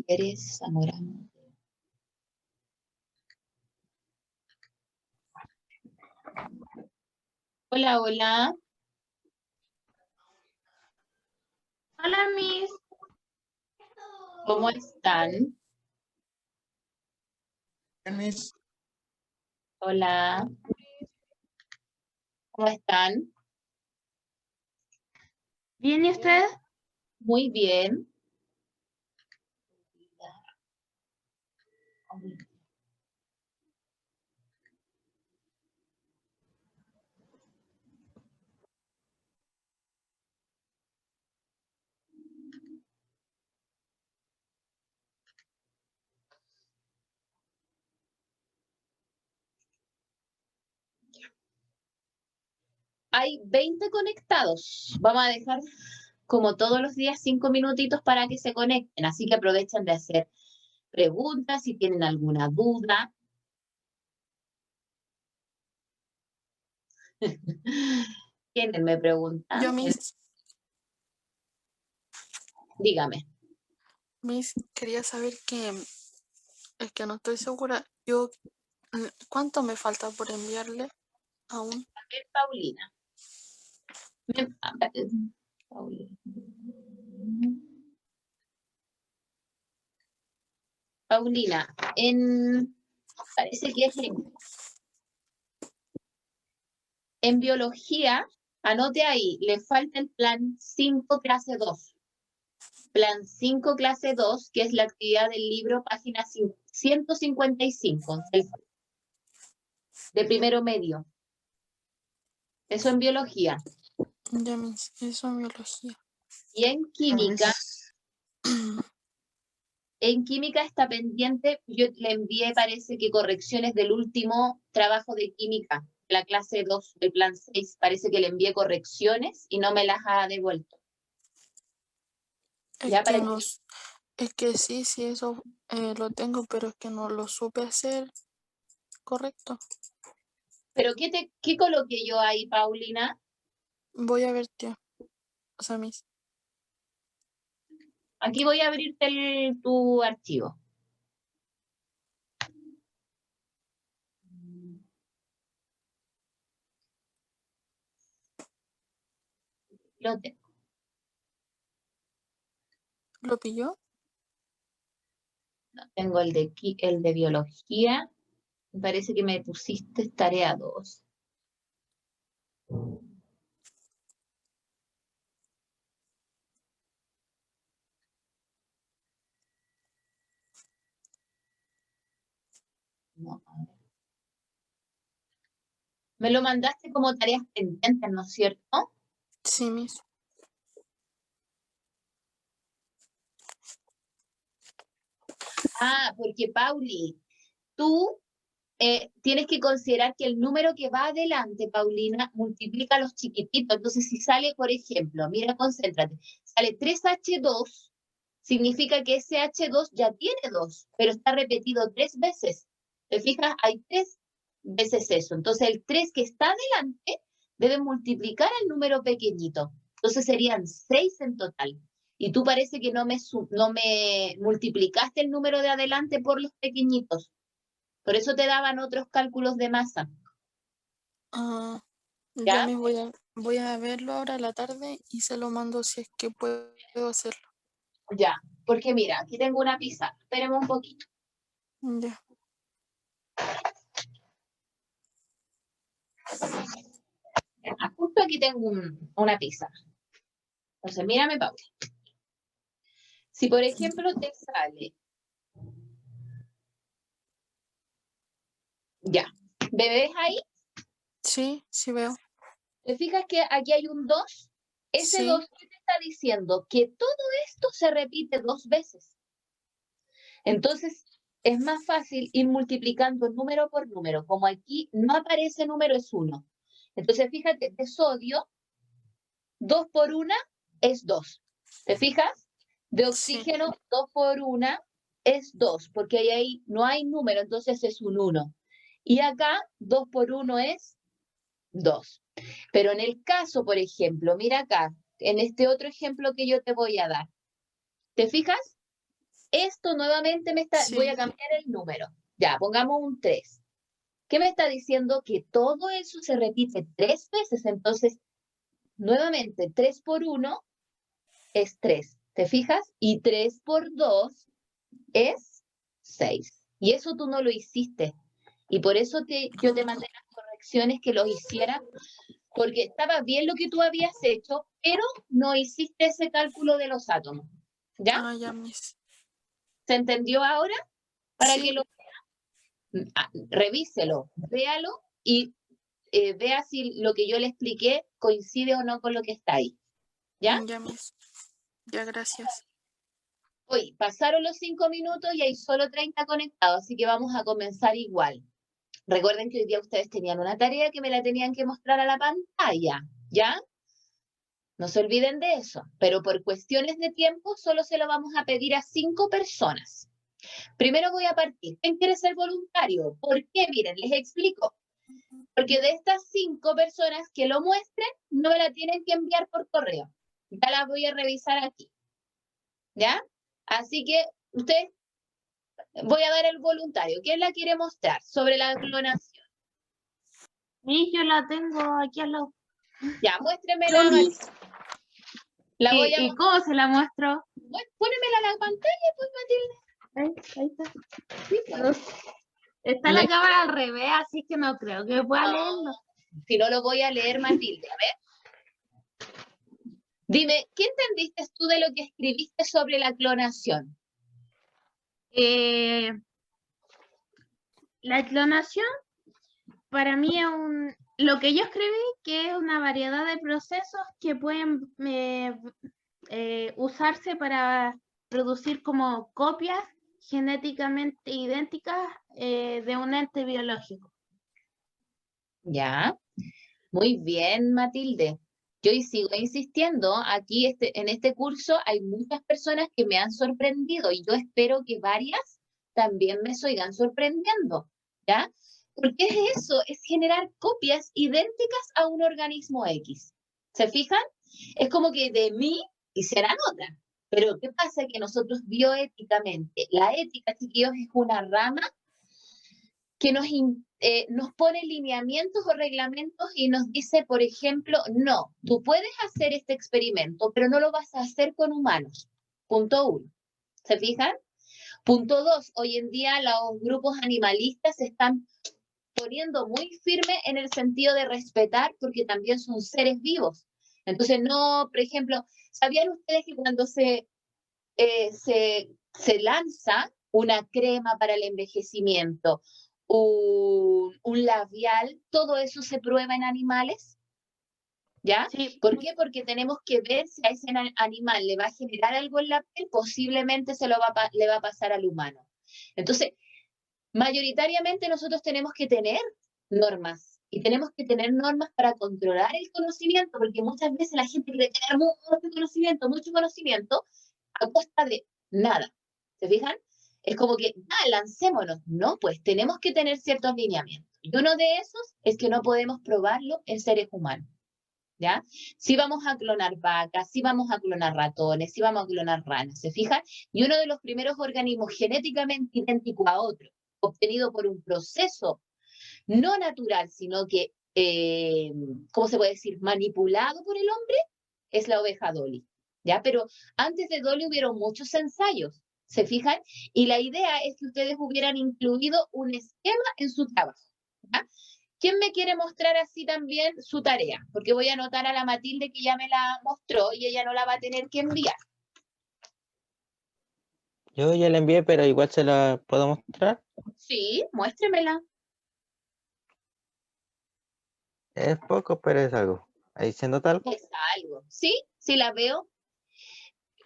Pérez Zamorano. Hola, hola. Hola, Miss. ¿Cómo están? Miss. Hola. ¿Cómo están? ¿Bien y usted? Muy bien. Hay 20 conectados. Vamos a dejar, como todos los días, 5 minutitos para que se conecten. Así que aprovechen de hacer preguntas si tienen alguna duda. ¿Quién me pregunta? Yo, Miss. Dígame. Miss, quería saber es que no estoy segura. ¿Cuánto me falta por enviarle aún? A ver, Paulina. Paulina. Paulina, parece que es en biología, anote ahí, le falta el plan 5 clase 2. Plan 5 clase 2, que es la actividad del libro, página 155, de primero medio. Eso en biología. Ya, Miss, eso en biología. Y en química está pendiente, yo le envié, parece que correcciones del último trabajo de química, la clase 2 del plan 6, parece que le envié correcciones y no me las ha devuelto. Es que sí, eso lo tengo, pero es que no lo supe hacer correcto. ¿Pero qué coloqué yo ahí, Paulina? Voy a ver, tía. O sea, Miss. Aquí voy a abrirte tu archivo. Lo tengo. ¿Lo pilló? Tengo el de biología. Me parece que me pusiste tarea 2. No, a ver. Me lo mandaste como tareas pendientes, ¿no es cierto? Sí, Miss. Ah, porque Pauli, tú tienes que considerar que el número que va adelante, Paulina, multiplica los chiquititos. Entonces, si sale, por ejemplo, mira, concéntrate, sale 3H2, significa que ese H2 ya tiene 2, pero está repetido 3 veces. ¿Te fijas? Hay 3 veces eso. Entonces, el 3 que está adelante debe multiplicar el número pequeñito. Entonces, serían 6 en total. Y tú parece que no me multiplicaste el número de adelante por los pequeñitos. Por eso te daban otros cálculos de masa. Ah, ¿Ya? ya, Miss, voy a verlo ahora a la tarde y se lo mando si es que puedo hacerlo. Ya, porque mira, aquí tengo una pizarra. Espérame un poquito. Ya. Justo aquí tengo una pizarra. Entonces, mírame, Paula. Si, por ejemplo, te sale... Ya. ¿Me ves ahí? Sí, sí veo. ¿Te fijas que aquí hay un 2? Ese Sí. 2, ¿qué te está diciendo? Que todo esto se repite 2 veces. Entonces, es más fácil ir multiplicando número por número. Como aquí no aparece número, es 1. Entonces, fíjate, de sodio, 2 por 1 es 2. ¿Te fijas? De oxígeno, 2 por 1 es 2, porque ahí no hay número, entonces es un 1. Y acá, 2 por 1 es 2. Pero en el caso, por ejemplo, mira acá, en este otro ejemplo que yo te voy a dar, ¿te fijas? Esto nuevamente voy a Sí, cambiar el número. Ya, pongamos un 3. ¿Qué me está diciendo? Que todo eso se repite 3 veces. Entonces, nuevamente, 3 por 1 es 3. ¿Te fijas? Y 3 por 2 es 6. Y eso tú no lo hiciste. Y por eso yo te mandé las correcciones que lo hiciera, porque estaba bien lo que tú habías hecho, pero no hiciste ese cálculo de los átomos. ¿Ya? ya, Miss. ¿Se entendió ahora? Para que Sí, revíselo, véalo y vea si lo que yo le expliqué coincide o no con lo que está ahí. ¿Ya? ya, Miss. Ya, gracias. Hoy pasaron los 5 minutos y hay solo 30 conectados, así que vamos a comenzar igual. Recuerden que hoy día ustedes tenían una tarea que me la tenían que mostrar a la pantalla, ¿ya? No se olviden de eso, pero por cuestiones de tiempo solo se lo vamos a pedir a 5 personas. Primero voy a partir. ¿Quién quiere ser voluntario? ¿Por qué? Miren, les explico. Porque de estas 5 personas que lo muestren, no me la tienen que enviar por correo. Ya las voy a revisar aquí. ¿Ya? Así que ustedes, voy a dar el voluntario. ¿Quién la quiere mostrar sobre la clonación? Miss, yo la tengo aquí al lado. Ya, muéstremela. La voy a ¿Y cómo se la muestro? Pónemela a la pantalla, pues, Matilde. Ahí está. Sí, pues. Está la cámara al revés, así que no creo que pueda No, leerlo. si no lo voy a leer, Matilde. A ver. Dime, ¿qué entendiste tú de lo que escribiste sobre la clonación? Eh, la clonación para mí es lo que yo escribí, que es una variedad de procesos que pueden usarse para producir como copias genéticamente idénticas de un ente biológico. Ya, muy bien, Matilde. Yo sigo insistiendo, aquí en este curso hay muchas personas que me han sorprendido y yo espero que varias también me sigan sorprendiendo, ¿ya? Porque es eso, es generar copias idénticas a un organismo X. ¿Se fijan? Es como que de mí hicieran otra. Pero ¿qué pasa? Que nosotros bioéticamente, la ética, chiquillos, es una rama que nos pone lineamientos o reglamentos y nos dice, por ejemplo, no, tú puedes hacer este experimento, pero no lo vas a hacer con humanos. Punto 1. ¿Se fijan? Punto 2. Hoy en día los grupos animalistas se están poniendo muy firme en el sentido de respetar, porque también son seres vivos. Entonces, no, por ejemplo, ¿sabían ustedes que cuando se lanza una crema para el envejecimiento, un labial, todo eso se prueba en animales? ¿Ya? Sí, ¿Por qué? Porque tenemos que ver si a ese animal le va a generar algo en la piel, posiblemente le va a pasar al humano. Entonces, mayoritariamente nosotros tenemos que tener normas y tenemos que tener normas para controlar el conocimiento, porque muchas veces la gente quiere tener mucho conocimiento a costa de nada. ¿Se fijan? Es como que, lancémonos. No, pues tenemos que tener ciertos lineamientos. Y uno de esos es que no podemos probarlo en seres humanos. ¿Ya? Si vamos a clonar vacas, si vamos a clonar ratones, si vamos a clonar ranas, ¿se fijan? Y uno de los primeros organismos genéticamente idéntico a otro, obtenido por un proceso no natural, sino que, ¿cómo se puede decir? Manipulado por el hombre, es la oveja Dolly, ¿ya? Pero antes de Dolly hubieron muchos ensayos, ¿se fijan? Y la idea es que ustedes hubieran incluido un esquema en su trabajo, ¿ya? ¿Quién me quiere mostrar así también su tarea? Porque voy a anotar a la Matilde que ya me la mostró y ella no la va a tener que enviar. Yo ya la envié, pero igual se la puedo mostrar. Sí, muéstremela. Es poco, pero es algo. Ahí se nota algo. Es algo. Sí, sí la veo.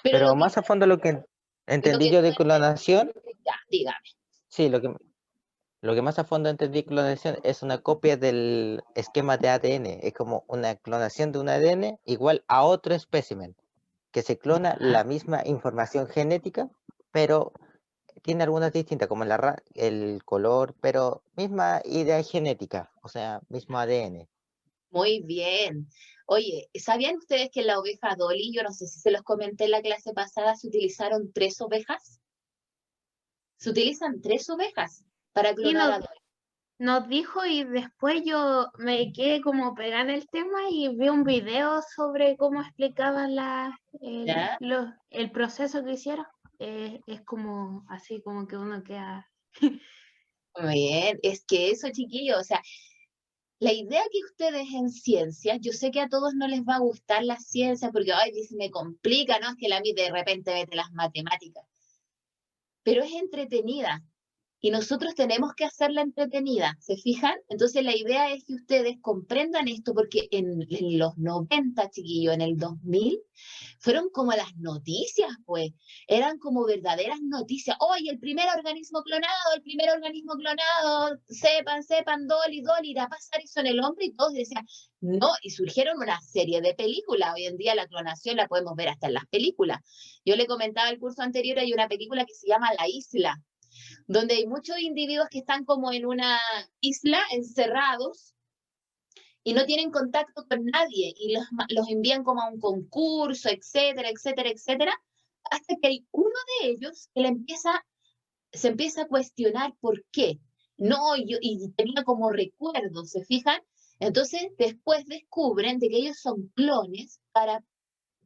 Pero Pero más a fondo lo que entendí yo tú de clonación, ya, dígame. sí, lo que más a fondo entendí de clonación es una copia del esquema de ADN. Es como una clonación de un ADN igual a otro espécimen, que se clona la misma información genética, pero tiene algunas distintas, como el color, pero misma idea genética, o sea, mismo ADN. Muy bien. Oye, ¿sabían ustedes que en la oveja Dolly, yo no sé si se los comenté en la clase pasada, se utilizaron 3 ovejas? Se utilizan 3 ovejas para Sí, clonar a 2. nos dijo y después yo me quedé como pegada en el tema y vi un video sobre cómo explicaban ¿Ya? el proceso que hicieron. Es como así como que uno queda... Muy bien, es que eso, chiquillos, o sea, la idea que ustedes en ciencias, yo sé que a todos no les va a gustar la ciencia porque, ay, dice, me complica, ¿no? Es que la mí de repente mete las matemáticas, pero es entretenida. Y nosotros tenemos que hacerla entretenida, ¿se fijan? Entonces la idea es que ustedes comprendan esto porque en los 90, chiquillos, en el 2000, fueron como las noticias, pues. Eran como verdaderas noticias. ¡Oye, el primer organismo clonado, el primer organismo clonado! Sepan, Dolly irá a pasar eso en el hombre, y todos decían, no, y surgieron una serie de películas. Hoy en día la clonación la podemos ver hasta en las películas. Yo le comentaba el curso anterior, hay una película que se llama La Isla, donde hay muchos individuos que están como en una isla encerrados y no tienen contacto con nadie y los envían como a un concurso, etcétera, etcétera, etcétera, hasta que hay uno de ellos que se empieza a cuestionar por qué. No, y tenía como recuerdos, ¿se fijan? Entonces después descubren de que ellos son clones para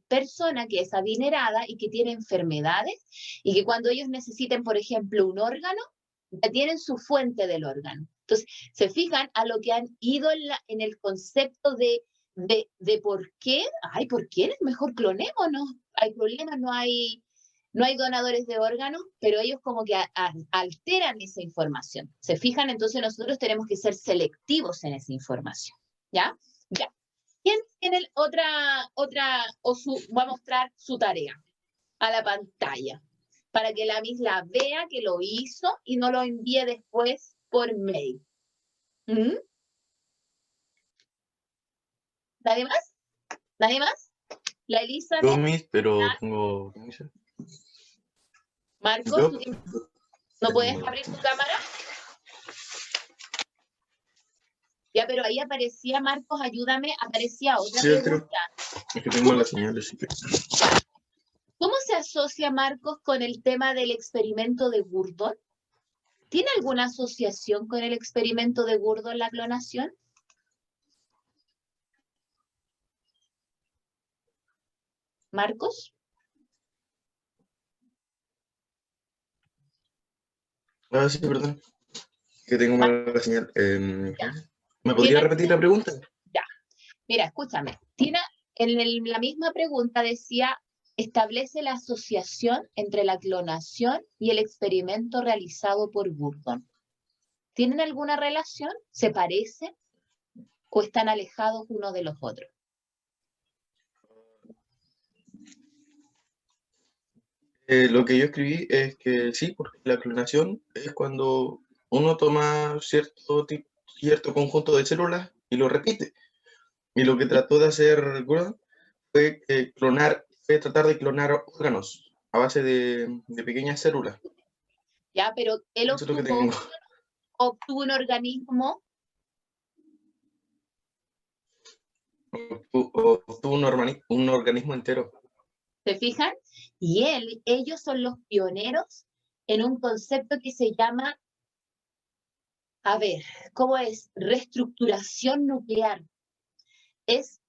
persona que es adinerada y que tiene enfermedades y que cuando ellos necesiten, por ejemplo, un órgano, ya tienen su fuente del órgano. Entonces, se fijan a lo que han ido en el concepto de por qué, ay, ¿por qué es mejor clonémonos? Hay problemas, no hay donadores de órganos, pero ellos como que alteran esa información. ¿Se fijan? Entonces nosotros tenemos que ser selectivos en esa información. ¿Ya? Ya. ¿Quién tiene va a mostrar su tarea a la pantalla? Para que la misma vea que lo hizo y no lo envíe después por mail. ¿Mm? ¿Nadie más? ¿Nadie más? La Yo, Elizabeth, Miss, pero tengo permiso. Marcos, Yo, ¿tú no puedes abrir tu cámara? Ya, pero ahí aparecía, Marcos, ayúdame, aparecía otra sí, pregunta. es que tengo la señal, así que... ¿Cómo se asocia, Marcos, con el tema del experimento de Gurdon? ¿Tiene alguna asociación con el experimento de Gurdon la clonación? ¿Marcos? Ah, sí, perdón, que tengo mala señal. Ya. ¿Me podría repetir la pregunta? Ya. Mira, escúchame. La misma pregunta decía, establece la asociación entre la clonación y el experimento realizado por Gurdon. ¿Tienen alguna relación? ¿Se parecen? ¿O están alejados unos de los otros? Lo que yo escribí es que sí, porque la clonación es cuando uno toma cierto conjunto de células y lo repite. Y lo que trató de hacer Gurdon fue tratar de clonar órganos a base de pequeñas células. Ya, pero él Eso es lo que tengo. obtuvo un organismo, Obtuvo un organismo entero. ¿se fijan? Y ellos son los pioneros en un concepto que se llama, a ver, ¿cómo es? Reestructuración nuclear. Es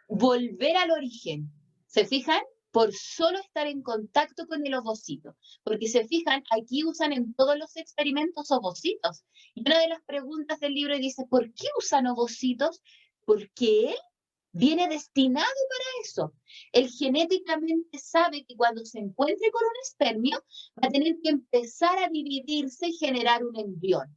volver al origen. ¿Se fijan? Por solo estar en contacto con el ovocito. Porque se fijan, aquí usan en todos los experimentos ovocitos. Y una de las preguntas del libro dice, ¿por qué usan ovocitos? Porque él viene destinado para eso. Él genéticamente sabe que cuando se encuentre con un espermio, va a tener que empezar a dividirse y generar un embrión.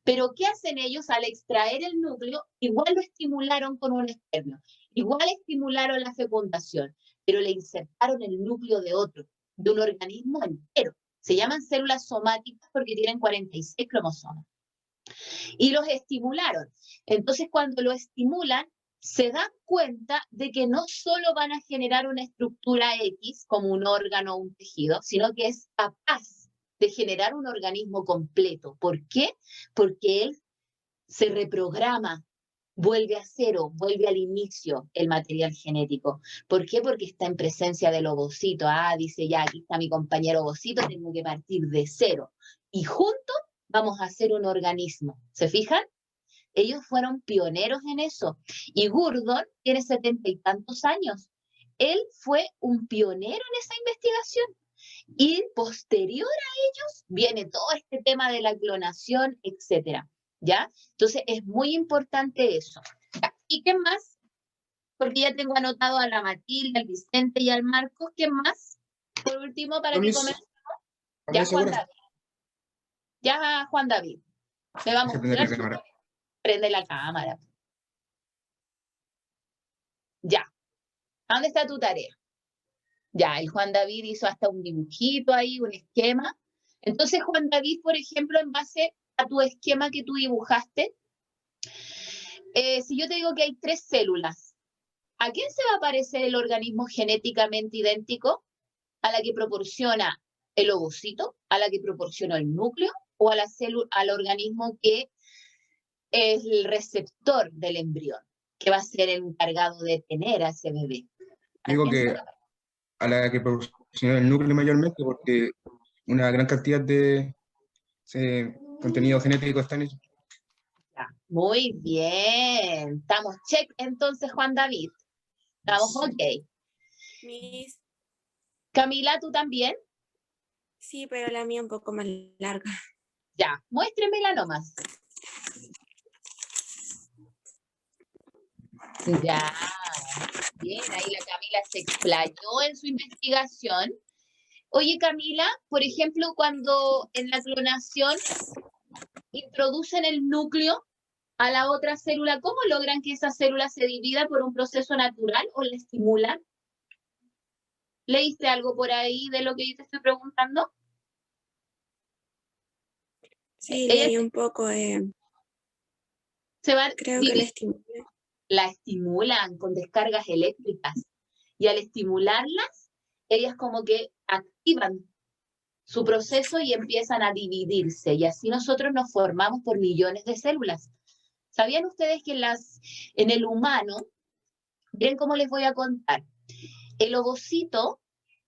Pero ¿qué hacen ellos al extraer el núcleo? Igual lo estimularon con un espermio, igual estimularon la fecundación, pero le insertaron el núcleo de otro, de un organismo entero. Se llaman células somáticas porque tienen 46 cromosomas. Y los estimularon. Entonces, cuando lo estimulan, se dan cuenta de que no solo van a generar una estructura X, como un órgano o un tejido, sino que es capaz de generar un organismo completo. ¿Por qué? Porque él se reprograma, vuelve a cero, vuelve al inicio el material genético. ¿Por qué? Porque está en presencia del ovocito. Ah, dice ya, aquí está mi compañero ovocito, tengo que partir de cero. y juntos vamos a hacer un organismo. ¿Se fijan? Ellos fueron pioneros en eso. Y Gurdon tiene 70 y tantos años. Él fue un pionero en esa investigación. Y posterior a ellos viene todo este tema de la clonación, etcétera. ¿Ya? Entonces es muy importante eso. ¿Ya? ¿Y qué más? Porque ya tengo anotado a la Matilde, al Vicente y al Marcos. ¿Qué más? Por último, para que comencemos. Ya, Juan David. Ya, Juan David. Me vamos a mostrar. Prende la cámara. Ya. ¿Dónde está tu tarea? Ya, el Juan David hizo hasta un dibujito ahí, un esquema. Entonces, Juan David, por ejemplo, en base a tu esquema que tú dibujaste, si yo te digo que hay 3 células, ¿a quién se va a parecer el organismo genéticamente idéntico? ¿A la que proporciona el ovocito? ¿A la que proporciona el núcleo? ¿O a la célula, al organismo que es el receptor del embrión, que va a ser el encargado de tener a ese bebé? Digo que a la que proporciona el núcleo mayormente, porque una gran cantidad de contenido genético está en eso. Muy bien. Estamos check entonces, Juan David. Estamos ok. Miss, Camila, ¿tú también? sí, pero la mía un poco más larga. Ya, muéstremela nomás. Ya. Bien, ahí la Camila se explayó en su investigación. Oye, Camila, por ejemplo, cuando en la clonación introducen el núcleo a la otra célula, ¿cómo logran que esa célula se divida por un proceso natural o la estimulan? ¿Leíste algo por ahí de lo que yo te estoy preguntando? Sí, Ella leí un poco. se va Creo que la estimulé. la estimulan con descargas eléctricas y al estimularlas, ellas como que activan su proceso y empiezan a dividirse y así nosotros nos formamos por millones de células. ¿Sabían ustedes que en el humano, miren cómo les voy a contar, el ovocito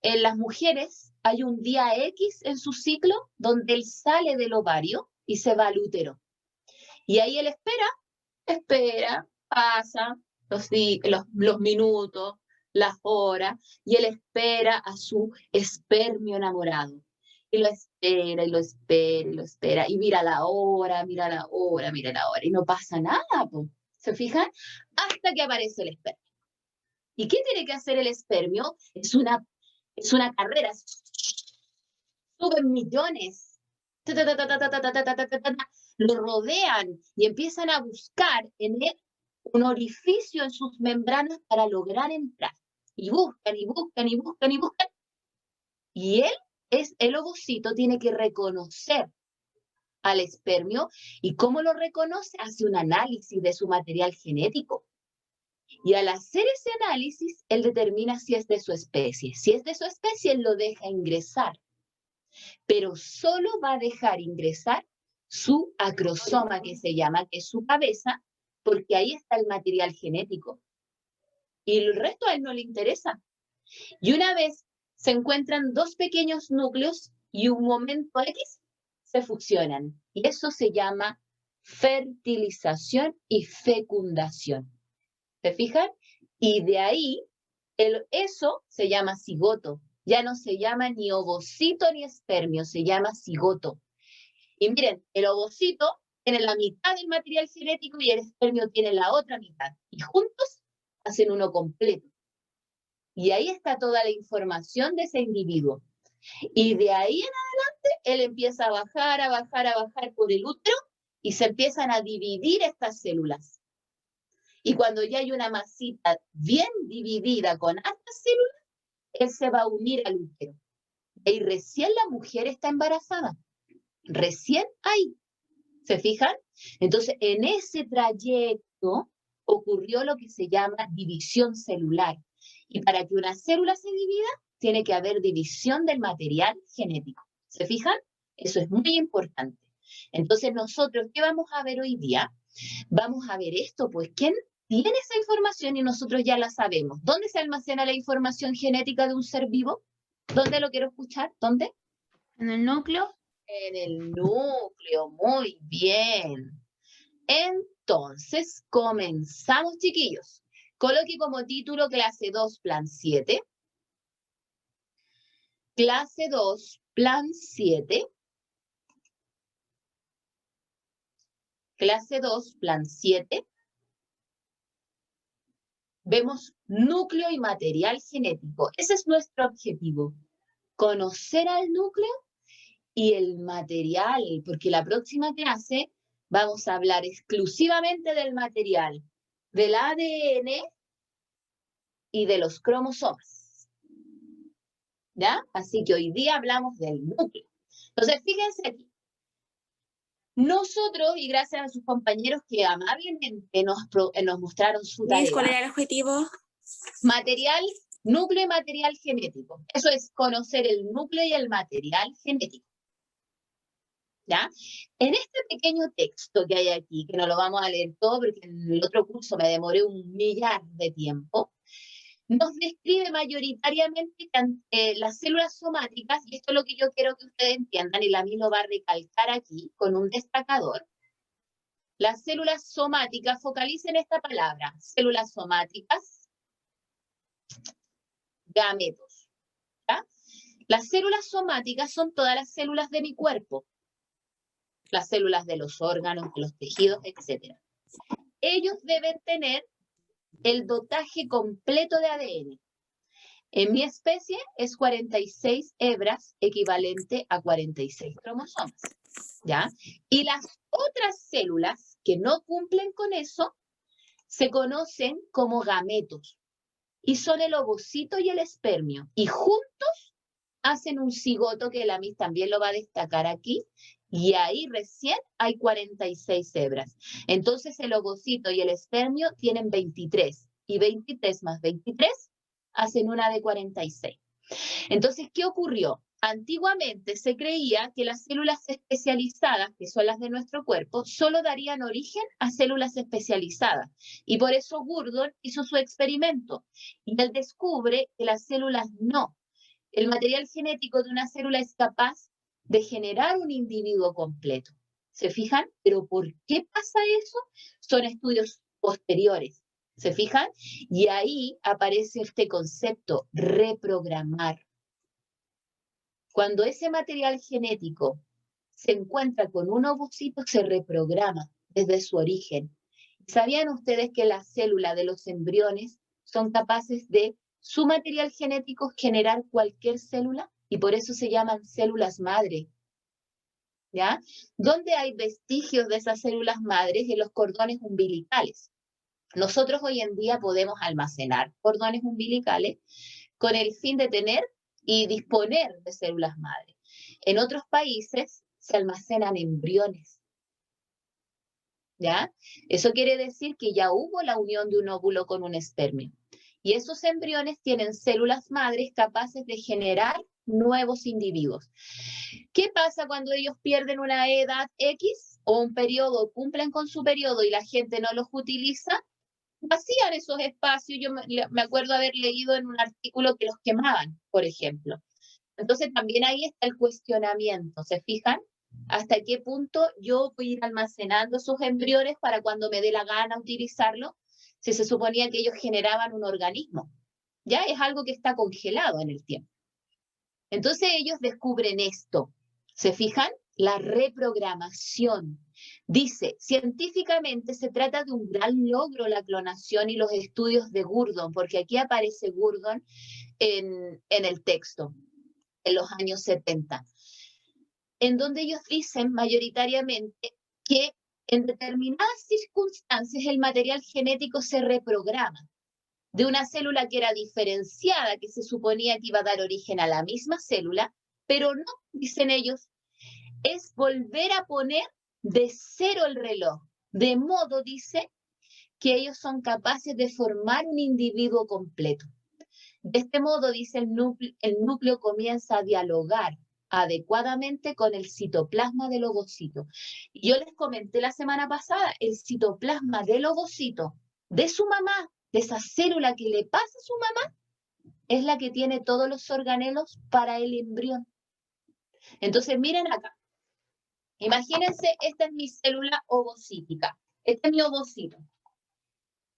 en las mujeres hay un día X en su ciclo donde él sale del ovario y se va al útero. Y ahí él espera, pasa los minutos, las horas, y él espera a su espermio enamorado. Y lo espera, y lo espera, y lo espera, y mira la hora, mira la hora, mira la hora, y no pasa nada, po. ¿Se fijan? Hasta que aparece el espermio. ¿Y qué tiene que hacer el espermio? Es una carrera. Suben millones. Lo rodean y empiezan a buscar en él un orificio en sus membranas para lograr entrar. Y buscan, y buscan, y buscan, y buscan. Y el ovocito tiene que reconocer al espermio. ¿Y cómo lo reconoce? Hace un análisis de su material genético. Y al hacer ese análisis, él determina si es de su especie. Si es de su especie, él lo deja ingresar. Pero solo va a dejar ingresar su acrosoma, que se llama, que es su cabeza, porque ahí está el material genético. Y el resto a él no le interesa. Y una vez se encuentran 2 pequeños núcleos y un momento X se fusionan. Y eso se llama fertilización y fecundación. ¿Se fijan? Y de ahí, eso se llama cigoto. Ya no se llama ni ovocito ni espermio, se llama cigoto. Y miren, el ovocito tiene la mitad del material genético y el espermio tiene la otra mitad. Y juntos hacen uno completo. Y ahí está toda la información de ese individuo. Y de ahí en adelante, él empieza a bajar por el útero y se empiezan a dividir estas células. Y cuando ya hay una masita bien dividida con hartas células, él se va a unir al útero. Y recién la mujer está embarazada. Recién ahí. ¿Se fijan? Entonces, en ese trayecto ocurrió lo que se llama división celular. Y para que una célula se divida, tiene que haber división del material genético. ¿Se fijan? Eso es muy importante. Entonces, nosotros, ¿qué vamos a ver hoy día? Vamos a ver esto, pues, ¿quién tiene esa información y nosotros ya la sabemos? ¿Dónde se almacena la información genética de un ser vivo? ¿Dónde lo quiero escuchar? ¿Dónde? En el núcleo. En el núcleo, muy bien. Entonces, comenzamos, chiquillos. Coloque como título clase 2, plan 7. Clase 2, plan 7. Clase 2, plan 7. Vemos núcleo y material genético. Ese es nuestro objetivo. Conocer al núcleo y el material, porque la próxima clase vamos a hablar exclusivamente del material, del ADN y de los cromosomas. ¿Ya? Así que hoy día hablamos del núcleo. Entonces, fíjense aquí. Nosotros, y gracias a sus compañeros que amablemente nos mostraron su Miss, ¿cuál tarea, era el objetivo? material, núcleo y material genético. Eso es conocer el núcleo y el material genético. ¿Ya? En este pequeño texto que hay aquí, que no lo vamos a leer todo porque en el otro curso me demoré 1.000.000 de tiempo, nos describe mayoritariamente las células somáticas, y esto es lo que yo quiero que ustedes entiendan, y la mí lo va a recalcar aquí con un destacador. Las células somáticas, focalicen esta palabra, células somáticas, gametos. ¿Ya? Las células somáticas son todas las células de mi cuerpo, las células de los órganos, de los tejidos, etc. Ellos deben tener el dotaje completo de ADN. En mi especie es 46 hebras, equivalente a 46 cromosomas. ¿Ya? Y las otras células que no cumplen con eso se conocen como gametos. Y son el ovocito y el espermio. Y juntos hacen un cigoto, que la Miss también lo va a destacar aquí. Y ahí recién hay 46 hebras. Entonces el ovocito y el espermio tienen 23. Y 23 más 23 hacen una de 46. Entonces, ¿qué ocurrió? Antiguamente se creía que las células especializadas, que son las de nuestro cuerpo, solo darían origen a células especializadas. Y por eso Gurdon hizo su experimento. Y él descubre que las células no. El material genético de una célula es capaz de generar un individuo completo. ¿Se fijan? ¿Pero por qué pasa eso? Son estudios posteriores. ¿Se fijan? Y ahí aparece este concepto, reprogramar. Cuando ese material genético se encuentra con un ovocito, se reprograma desde su origen. ¿Sabían ustedes que las células de los embriones son capaces de su material genético generar cualquier célula? Y por eso se llaman células madre. ¿Ya? ¿Dónde hay vestigios de esas células madres? En los cordones umbilicales. Nosotros hoy en día podemos almacenar cordones umbilicales con el fin de tener y disponer de células madre. En otros países se almacenan embriones. ¿Ya? Eso quiere decir que ya hubo la unión de un óvulo con un espermio. Y esos embriones tienen células madres capaces de generar nuevos individuos. ¿Qué pasa cuando ellos pierden una edad X o un periodo, cumplen con su periodo y la gente no los utiliza? Vacían esos espacios. Yo me acuerdo haber leído en un artículo que los quemaban, por ejemplo. Entonces también ahí está el cuestionamiento, ¿se fijan? ¿Hasta qué punto yo voy a ir almacenando esos embriones para cuando me dé la gana utilizarlo? Si se suponía que ellos generaban un organismo. Ya es algo que está congelado en el tiempo. Entonces ellos descubren esto, ¿se fijan? La reprogramación. Dice, científicamente se trata de un gran logro la clonación y los estudios de Gurdon, porque aquí aparece Gurdon en el texto, en los años 70, en donde ellos dicen mayoritariamente que en determinadas circunstancias el material genético se reprograma de una célula que era diferenciada, que se suponía que iba a dar origen a la misma célula, pero no, dicen ellos, es volver a poner de cero el reloj, de modo, dice, que ellos son capaces de formar un individuo completo. De este modo, dice, el núcleo comienza a dialogar adecuadamente con el citoplasma del ovocito. Y yo les comenté la semana pasada, el citoplasma del ovocito, de su mamá, de esa célula que le pasa a su mamá, es la que tiene todos los organelos para el embrión. Entonces, miren acá. Imagínense, esta es mi célula ovocítica. Este es mi ovocito.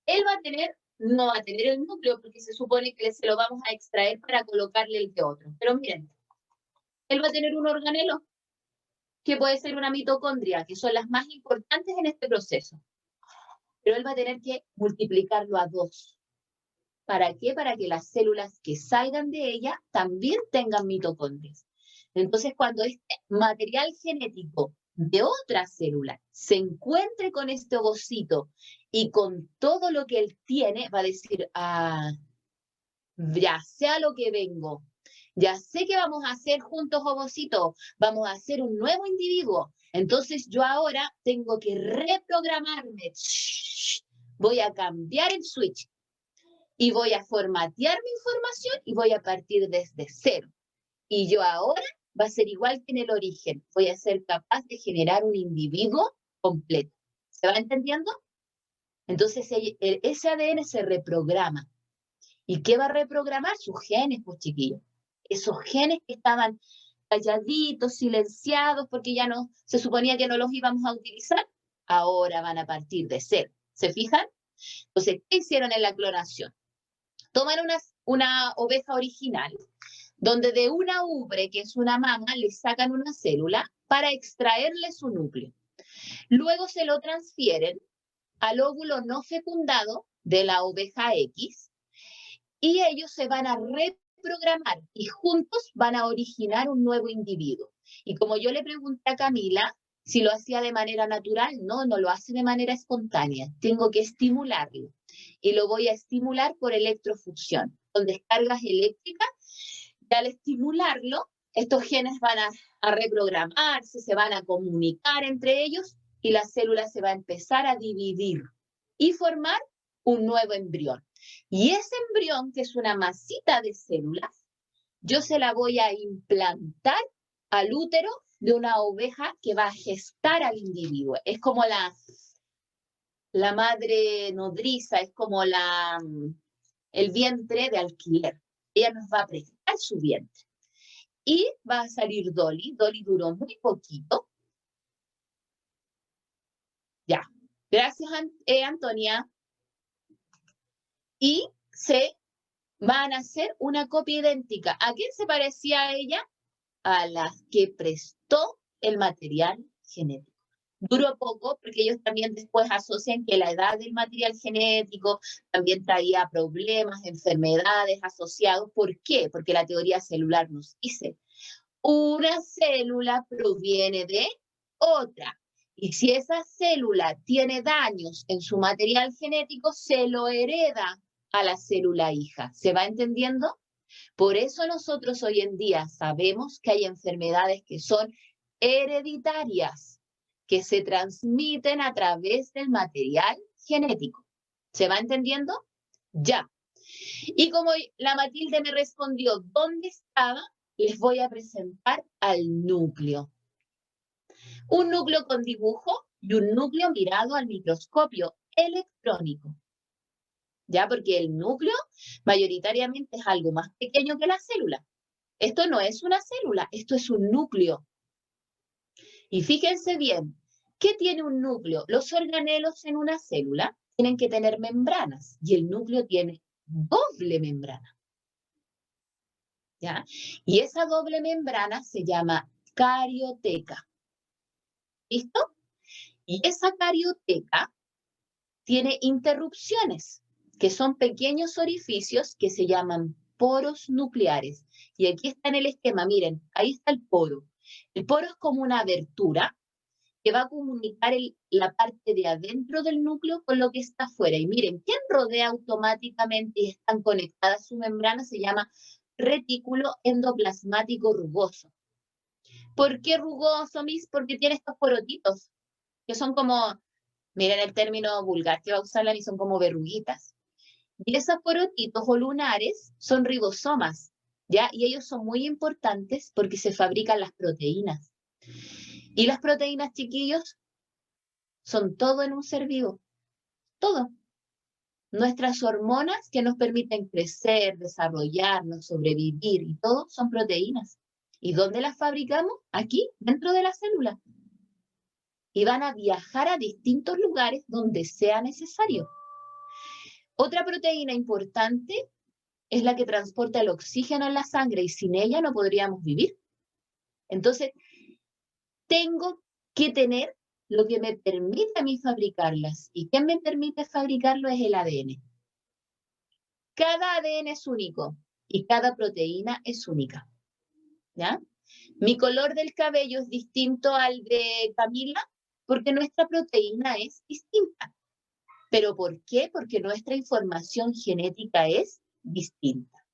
Él va a tener, no va a tener el núcleo porque se supone que se lo vamos a extraer para colocarle el de otro. Pero miren, él va a tener un organelo que puede ser una mitocondria, que son las más importantes en este proceso. Pero él va a tener que multiplicarlo a 2. ¿Para qué? Para que las células que salgan de ella también tengan mitocondrias. Entonces, cuando este material genético de otra célula se encuentre con este ovocito y con todo lo que él tiene, va a decir, ah, ya sé a lo que vengo, ya sé que vamos a hacer juntos ovocitos, vamos a hacer un nuevo individuo. Entonces yo ahora tengo que reprogramarme. Voy a cambiar el switch y voy a formatear mi información y voy a partir desde cero. Y yo ahora va a ser igual que en el origen. Voy a ser capaz de generar un individuo completo. ¿Se va entendiendo? Entonces ese ADN se reprograma. ¿Y qué va a reprogramar? Sus genes, pues chiquillos. Esos genes que estaban calladitos, silenciados, porque ya no se suponía que no los íbamos a utilizar, ahora van a partir de cero. ¿Se fijan? Entonces, ¿qué hicieron en la clonación? Toman una oveja original, donde de una ubre, que es una mama, le sacan una célula para extraerle su núcleo. Luego se lo transfieren al óvulo no fecundado de la oveja X y ellos se van a reprogramar y juntos van a originar un nuevo individuo. Y como yo le pregunté a Camila si lo hacía de manera natural, no lo hace de manera espontánea. Tengo que estimularlo. Y lo voy a estimular por electrofusión, con descargas eléctricas. Y al estimularlo, estos genes van a reprogramarse, se van a comunicar entre ellos y la célula se va a empezar a dividir y formar un nuevo embrión. Y ese embrión, que es una masita de células, yo se la voy a implantar al útero de una oveja que va a gestar al individuo. Es como la madre nodriza, es como el vientre de alquiler. Ella nos va a prestar su vientre. Y va a salir Dolly. Dolly duró muy poquito. Ya. Gracias, Antonia. Y se van a hacer una copia idéntica. ¿A quién se parecía a ella? A la que prestó el material genético. Duró poco porque ellos también después asocian que la edad del material genético también traía problemas, enfermedades asociados. ¿Por qué? Porque la teoría celular nos dice, una célula proviene de otra. Y si esa célula tiene daños en su material genético, se lo hereda a la célula hija. ¿Se va entendiendo? Por eso nosotros hoy en día sabemos que hay enfermedades que son hereditarias, que se transmiten a través del material genético. ¿Se va entendiendo? Ya. Y como la Matilde me respondió dónde estaba, les voy a presentar al núcleo. Un núcleo con dibujo y un núcleo mirado al microscopio electrónico. ¿Ya? Porque el núcleo mayoritariamente es algo más pequeño que la célula. Esto no es una célula, esto es un núcleo. Y fíjense bien, ¿qué tiene un núcleo? Los organelos en una célula tienen que tener membranas y el núcleo tiene doble membrana. ¿Ya? Y esa doble membrana se llama carioteca. ¿Listo? Y esa carioteca tiene interrupciones, que son pequeños orificios que se llaman poros nucleares. Y aquí está en el esquema, miren, ahí está el poro. El poro es como una abertura que va a comunicar la parte de adentro del núcleo con lo que está afuera. Y miren, ¿quién rodea automáticamente y están conectadas a su membrana? Se llama retículo endoplasmático rugoso. ¿Por qué rugoso, Miss? Porque tiene estos porotitos, que son como, miren el término vulgar que va a usar la Miss, son como verruguitas. Y esos porotitos o lunares son ribosomas, ¿ya? Y ellos son muy importantes porque se fabrican las proteínas. Y las proteínas, chiquillos, son todo en un ser vivo. Todo. Nuestras hormonas que nos permiten crecer, desarrollarnos, sobrevivir y todo son proteínas. ¿Y dónde las fabricamos? Aquí, dentro de la célula. y van a viajar a distintos lugares donde sea necesario. Otra proteína importante es la que transporta el oxígeno en la sangre y sin ella no podríamos vivir. Entonces, tengo que tener lo que me permite a mí fabricarlas. ¿Y qué me permite fabricarlo? Es el ADN. Cada ADN es único y cada proteína es única. ¿Ya? Mi color del cabello es distinto al de Camila porque nuestra proteína es distinta. ¿Pero por qué? Porque nuestra información genética es distinta.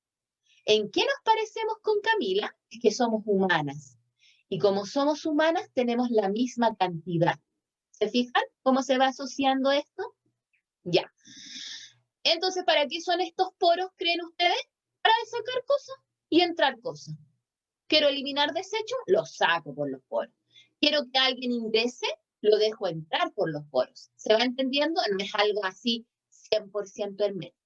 ¿En qué nos parecemos con Camila? Es que somos humanas. Y como somos humanas, tenemos la misma cantidad. ¿Se fijan cómo se va asociando esto? Ya. Entonces, ¿para qué son estos poros, creen ustedes? Para sacar cosas y entrar cosas. Quiero eliminar desechos, lo saco por los poros. Quiero que alguien ingrese, lo dejo entrar por los poros. ¿Se va entendiendo? No es algo así 100% hermético.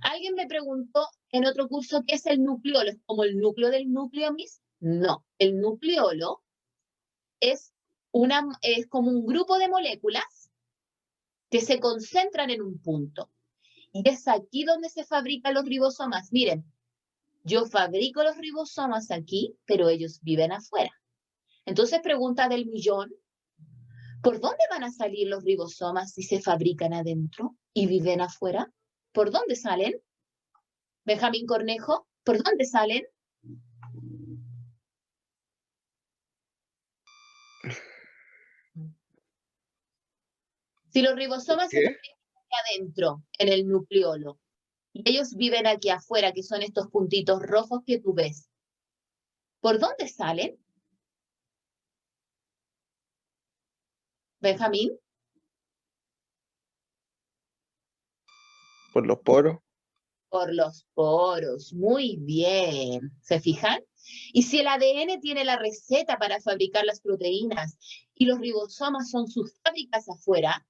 Alguien me preguntó en otro curso qué es el nucleolo. ¿Es como el núcleo del núcleo, Miss? No. El nucleolo es como un grupo de moléculas que se concentran en un punto. Y es aquí donde se fabrican los ribosomas. Miren, yo fabrico los ribosomas aquí, pero ellos viven afuera. Entonces, pregunta del millón, ¿por dónde van a salir los ribosomas si se fabrican adentro y viven afuera? ¿Por dónde salen? Benjamín Cornejo, ¿por dónde salen? Si los ribosomas se fabrican aquí adentro, en el nucleolo, y ellos viven aquí afuera, que son estos puntitos rojos que tú ves, ¿por dónde salen? Benjamín. Por los poros. Por los poros, muy bien. ¿Se fijan? Y si el ADN tiene la receta para fabricar las proteínas y los ribosomas son sus fábricas afuera,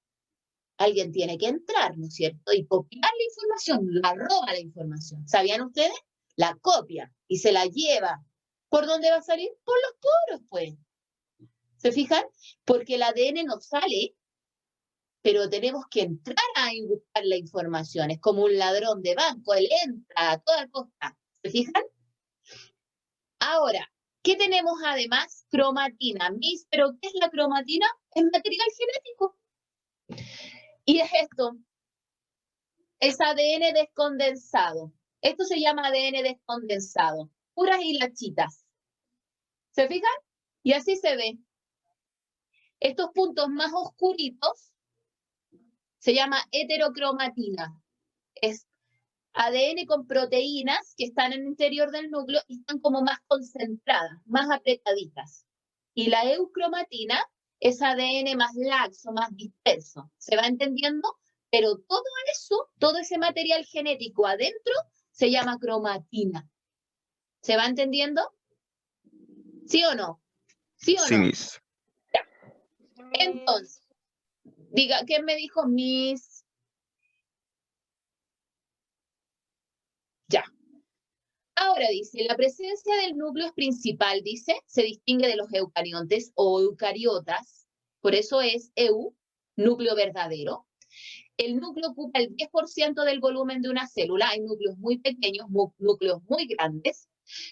alguien tiene que entrar, ¿no es cierto? Y copiar la información, la roba la información. ¿Sabían ustedes? La copia y se la lleva. ¿Por dónde va a salir? Por los poros, pues. ¿Se fijan? Porque el ADN no sale, pero tenemos que entrar a buscar la información. Es como un ladrón de banco, él entra a toda costa. ¿Se fijan? Ahora, ¿qué tenemos además? Cromatina. Miss, ¿pero qué es la cromatina? Es material genético. Y es esto. Es ADN descondensado. Esto se llama ADN descondensado. Puras hilachitas. ¿Se fijan? Y así se ve. Estos puntos más oscuritos se llama heterocromatina. Es ADN con proteínas que están en el interior del núcleo y están como más concentradas, más apretaditas. Y la eucromatina es ADN más laxo, más disperso. ¿Se va entendiendo? Pero todo eso, todo ese material genético adentro se llama cromatina. ¿Se va entendiendo? ¿Sí o no? ¿Sí o Sí, no? Miss. Entonces, diga, ¿qué me dijo Miss? Ya. Ahora dice, la presencia del núcleo principal, dice, se distingue de los eucariontes o eucariotas, por eso es EU, núcleo verdadero. El núcleo ocupa el 10% del volumen de una célula, hay núcleos muy pequeños, núcleos muy grandes.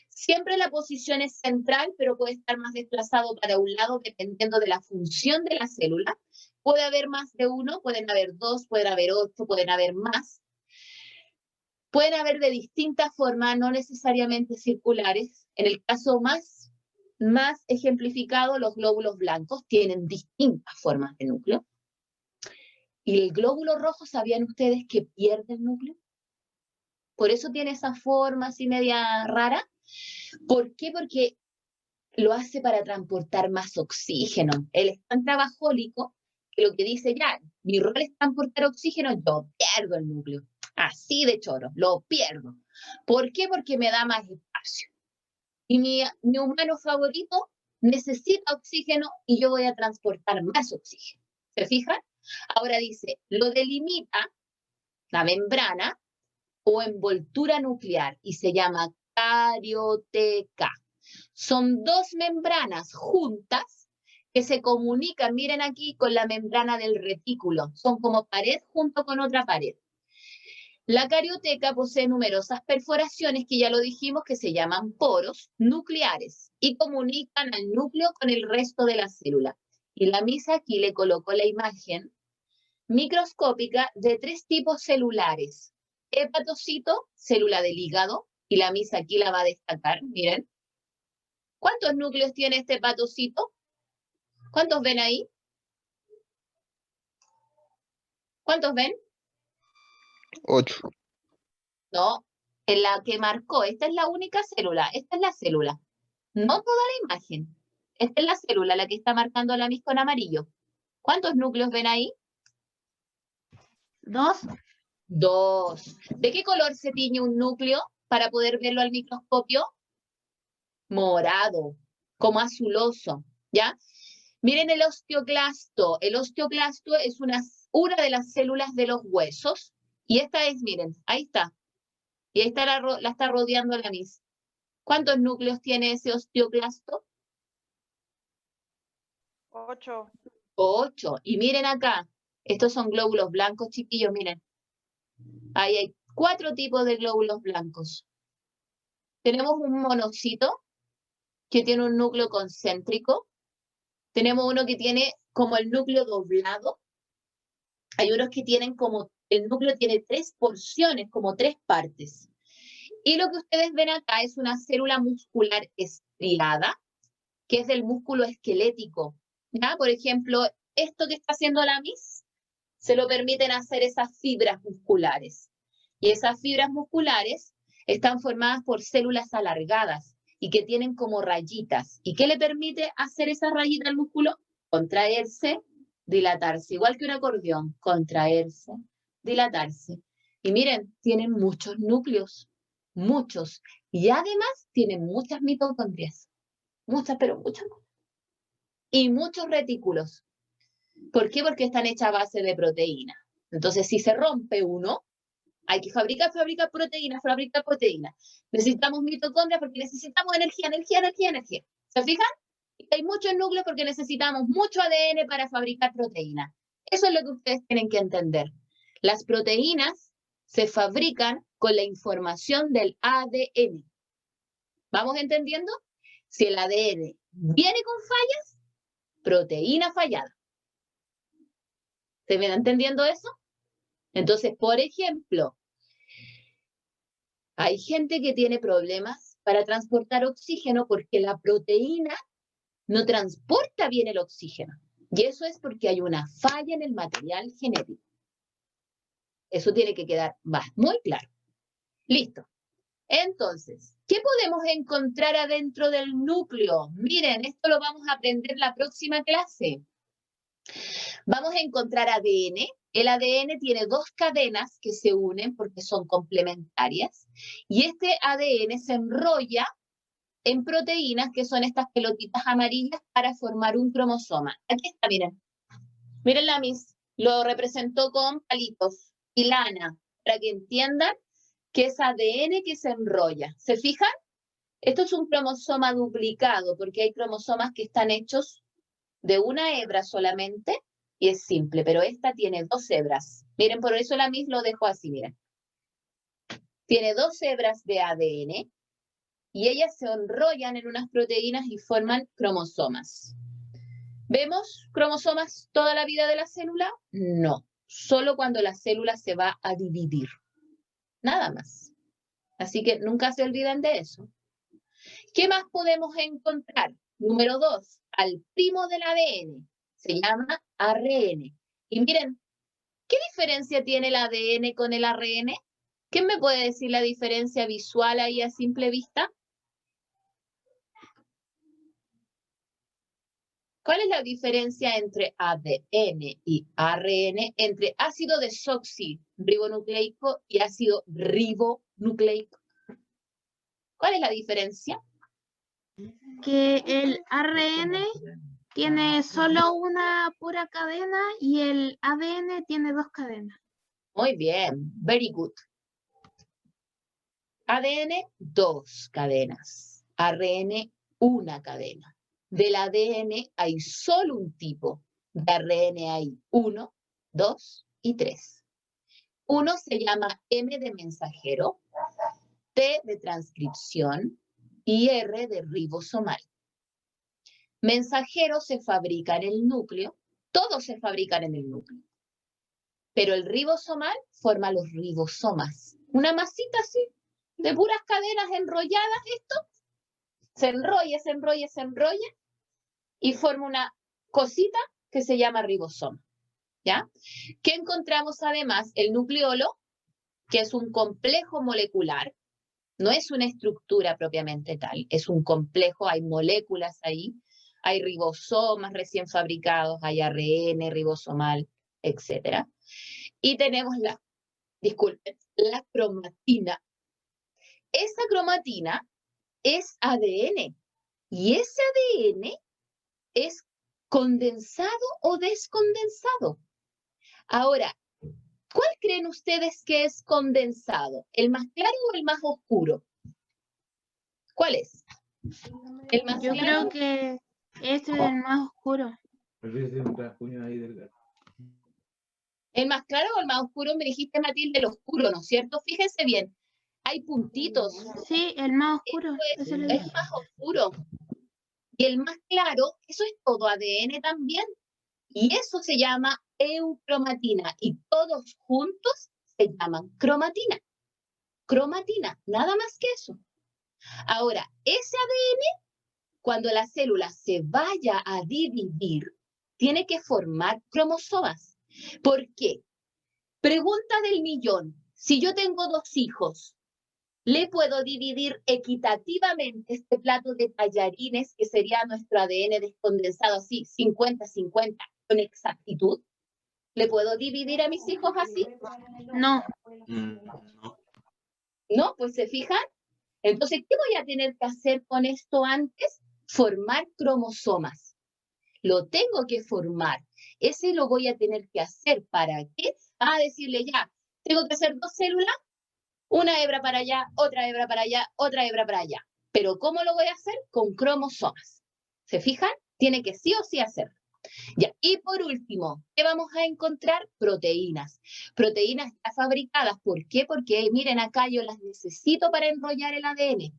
Siempre la posición es central, pero puede estar más desplazado para un lado dependiendo de la función de la célula. Puede haber más de uno, pueden haber dos, pueden haber 8, pueden haber más. Pueden haber de distintas formas, no necesariamente circulares. En el caso más ejemplificado, los glóbulos blancos tienen distintas formas de núcleo. Y el glóbulo rojo, ¿sabían ustedes que pierde el núcleo? Por eso tiene esa forma así media rara. ¿Por qué? Porque lo hace para transportar más oxígeno. Él es tan trabajólico que lo que dice ya, mi rol es transportar oxígeno, yo pierdo el núcleo. Así de choro, lo pierdo. ¿Por qué? Porque me da más espacio. Y mi humano favorito necesita oxígeno y yo voy a transportar más oxígeno. ¿Se fijan? Ahora dice, lo delimita la membrana o envoltura nuclear y se llama carioteca. Son dos membranas juntas que se comunican, miren aquí, con la membrana del retículo. Son como pared junto con otra pared. La carioteca posee numerosas perforaciones que ya lo dijimos que se llaman poros nucleares y comunican al núcleo con el resto de la célula. Y la misa aquí le colocó la imagen microscópica de 3 tipos celulares. Hepatocito, célula del hígado, y la misa aquí la va a destacar, miren. ¿Cuántos núcleos tiene este hepatocito? ¿Cuántos ven ahí? ¿Cuántos ven? 8. No, en la que marcó, esta es la única célula, esta es la célula. No toda la imagen. Esta es la célula, la que está marcando la mis con amarillo. ¿Cuántos núcleos ven ahí? 2. 2. ¿De qué color se tiñe un núcleo para poder verlo al microscopio? Morado, como azuloso, ¿ya? Miren el osteoclasto. El osteoclasto es una de las células de los huesos. Y esta es, miren, ahí está. Y ahí está la está rodeando la mis. ¿Cuántos núcleos tiene ese osteoclasto? 8. 8. Y miren acá. Estos son glóbulos blancos, chiquillos, miren. Ahí hay 4 tipos de glóbulos blancos. Tenemos un monocito que tiene un núcleo concéntrico. Tenemos uno que tiene como el núcleo doblado. Hay unos que tienen como, el núcleo tiene 3 porciones, como 3 partes. Y lo que ustedes ven acá es una célula muscular estriada, que es del músculo esquelético. ¿Ya? Por ejemplo, esto que está haciendo la mis, se lo permiten hacer esas fibras musculares. Y esas fibras musculares están formadas por células alargadas y que tienen como rayitas. ¿Y qué le permite hacer esa rayita al músculo? Contraerse, dilatarse, igual que un acordeón, contraerse, dilatarse. Y miren, tienen muchos núcleos, muchos. Y además tienen muchas mitocondrias, muchas, pero muchas. Y muchos retículos. ¿Por qué? Porque están hechas a base de proteína. Entonces, si se rompe uno, hay que fabricar proteínas. Necesitamos mitocondrias porque necesitamos energía. ¿Se fijan? Hay muchos núcleos porque necesitamos mucho ADN para fabricar proteínas. Eso es lo que ustedes tienen que entender. Las proteínas se fabrican con la información del ADN. ¿Vamos entendiendo? Si el ADN viene con fallas, proteína fallada. ¿Se me va entendiendo eso? Entonces, por ejemplo, hay gente que tiene problemas para transportar oxígeno porque la proteína no transporta bien el oxígeno. Y eso es porque hay una falla en el material genético. Eso tiene que quedar muy claro. Listo. Entonces, ¿qué podemos encontrar adentro del núcleo? Miren, esto lo vamos a aprender la próxima clase. Vamos a encontrar ADN. El ADN tiene 2 cadenas que se unen porque son complementarias. Y este ADN se enrolla en proteínas que son estas pelotitas amarillas para formar un cromosoma. Aquí está, miren. Miren la mis. Lo representó con palitos y lana para que entiendan que es ADN que se enrolla. ¿Se fijan? Esto es un cromosoma duplicado porque hay cromosomas que están hechos de una hebra solamente y es simple, pero esta tiene 2 hebras. Miren, por eso la mis lo dejo así, miren. Tiene 2 hebras de ADN y ellas se enrollan en unas proteínas y forman cromosomas. ¿Vemos cromosomas toda la vida de la célula? No, solo cuando la célula se va a dividir. Nada más. Así que nunca se olviden de eso. ¿Qué más podemos encontrar? Número 2, al primo del ADN. Se llama ARN. Y miren, ¿qué diferencia tiene el ADN con el ARN? ¿Quién me puede decir la diferencia visual ahí a simple vista? ¿Cuál es la diferencia entre ADN y ARN? Entre ácido desoxirribonucleico y ácido ribonucleico. ¿Cuál es la diferencia? Que el ARN tiene solo una pura cadena y el ADN tiene 2 cadenas. Muy bien, very good. ADN, 2 cadenas. ARN, 1 cadena. Del ADN hay solo un tipo. De ARN hay 1, 2 y 3. Uno se llama M de mensajero, T de transcripción y R de ribosomal. Mensajero se fabrica en el núcleo, todos se fabrican en el núcleo. Pero el ribosomal forma los ribosomas. Una masita así, de puras cadenas enrolladas, esto se enrolla, se enrolla, se enrolla y forma una cosita que se llama ribosoma. ¿Ya? Que encontramos además el nucleolo, que es un complejo molecular, no es una estructura propiamente tal, es un complejo, hay moléculas ahí, hay ribosomas recién fabricados, hay ARN ribosomal, etc. Y tenemos la cromatina. Esa cromatina es ADN, y ese ADN es condensado o descondensado. Ahora, ¿cuál creen ustedes que es condensado? ¿El más claro o el más oscuro? ¿Cuál es? ¿El más Yo claro? creo que este es el más oscuro. ¿El más claro o el más oscuro? Me dijiste, Matilde, el oscuro, ¿no es cierto? Fíjense bien, hay puntitos. Sí, el más oscuro. Ese le Es dije. más oscuro. Y el más claro, eso es todo ADN también. Y eso se llama eucromatina. Y todos juntos se llaman cromatina. Cromatina, nada más que eso. Ahora, ese ADN, cuando la célula se vaya a dividir, tiene que formar cromosomas. ¿Por qué? Pregunta del millón. Si yo tengo 2 hijos, ¿le puedo dividir equitativamente este plato de tallarines, que sería nuestro ADN descondensado así, 50-50, con exactitud? ¿Le puedo dividir a mis hijos así? No, No. No, pues se fijan. Entonces, ¿qué voy a tener que hacer con esto antes? Formar cromosomas. Lo tengo que formar. Ese lo voy a tener que hacer. ¿Para qué? A decirle ya, tengo que hacer 2 células, una hebra para allá, otra hebra para allá, otra hebra para allá. Pero ¿cómo lo voy a hacer? Con cromosomas. ¿Se fijan? Tiene que sí o sí hacerlo. Ya. Y por último, ¿qué vamos a encontrar? Proteínas. Proteínas ya fabricadas. ¿Por qué? Porque miren acá, yo las necesito para enrollar el ADN.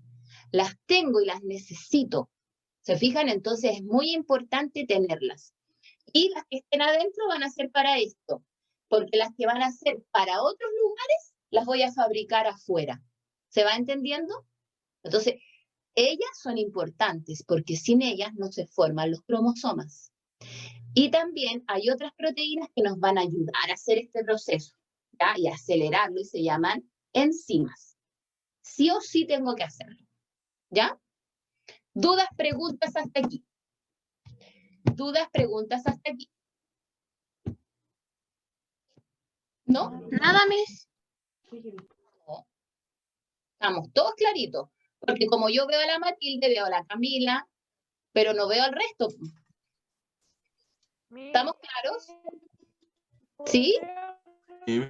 Las tengo y las necesito. ¿Se fijan? Entonces es muy importante tenerlas. Y las que estén adentro van a ser para esto. Porque las que van a ser para otros lugares, las voy a fabricar afuera. ¿Se va entendiendo? Entonces, ellas son importantes porque sin ellas no se forman los cromosomas. Y también hay otras proteínas que nos van a ayudar a hacer este proceso, ¿ya? Y acelerarlo, y se llaman enzimas. Sí o sí tengo que hacerlo, ¿ya? ¿Dudas, preguntas hasta aquí? ¿Dudas, preguntas hasta aquí? ¿No? nada, Miss. No. Estamos todos claritos. Porque como yo veo a la Matilde, veo a la Camila, pero no veo al resto. ¿Estamos claros? ¿Sí? Sí.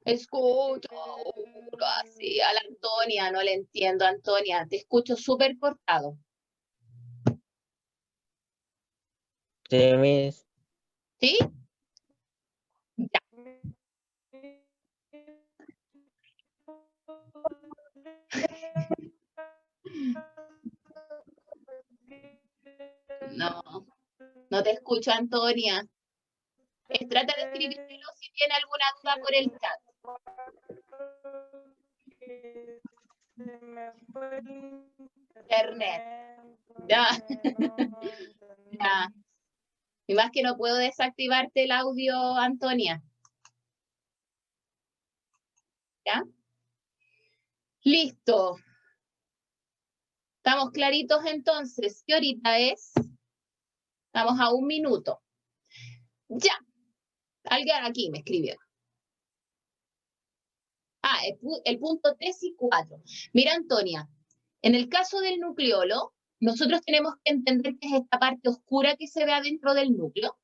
Escucho así a la Antonia, no le entiendo, Antonia, te escucho súper cortado. Sí, Miss. ¿Sí? Ya. No, no te escucho, Antonia. Trata de escribírmelo si tiene alguna duda por el chat. Internet. Ya. Ya. Y más que no puedo desactivarte el audio, Antonia. ¿Ya? Listo. ¿Estamos claritos entonces? ¿Qué horita es? Estamos a 1 minuto. Ya. Alguien aquí me escribió. Ah, el punto 3 y 4. Mira, Antonia, en el caso del nucleolo, nosotros tenemos que entender que es esta parte oscura que se ve adentro del núcleo.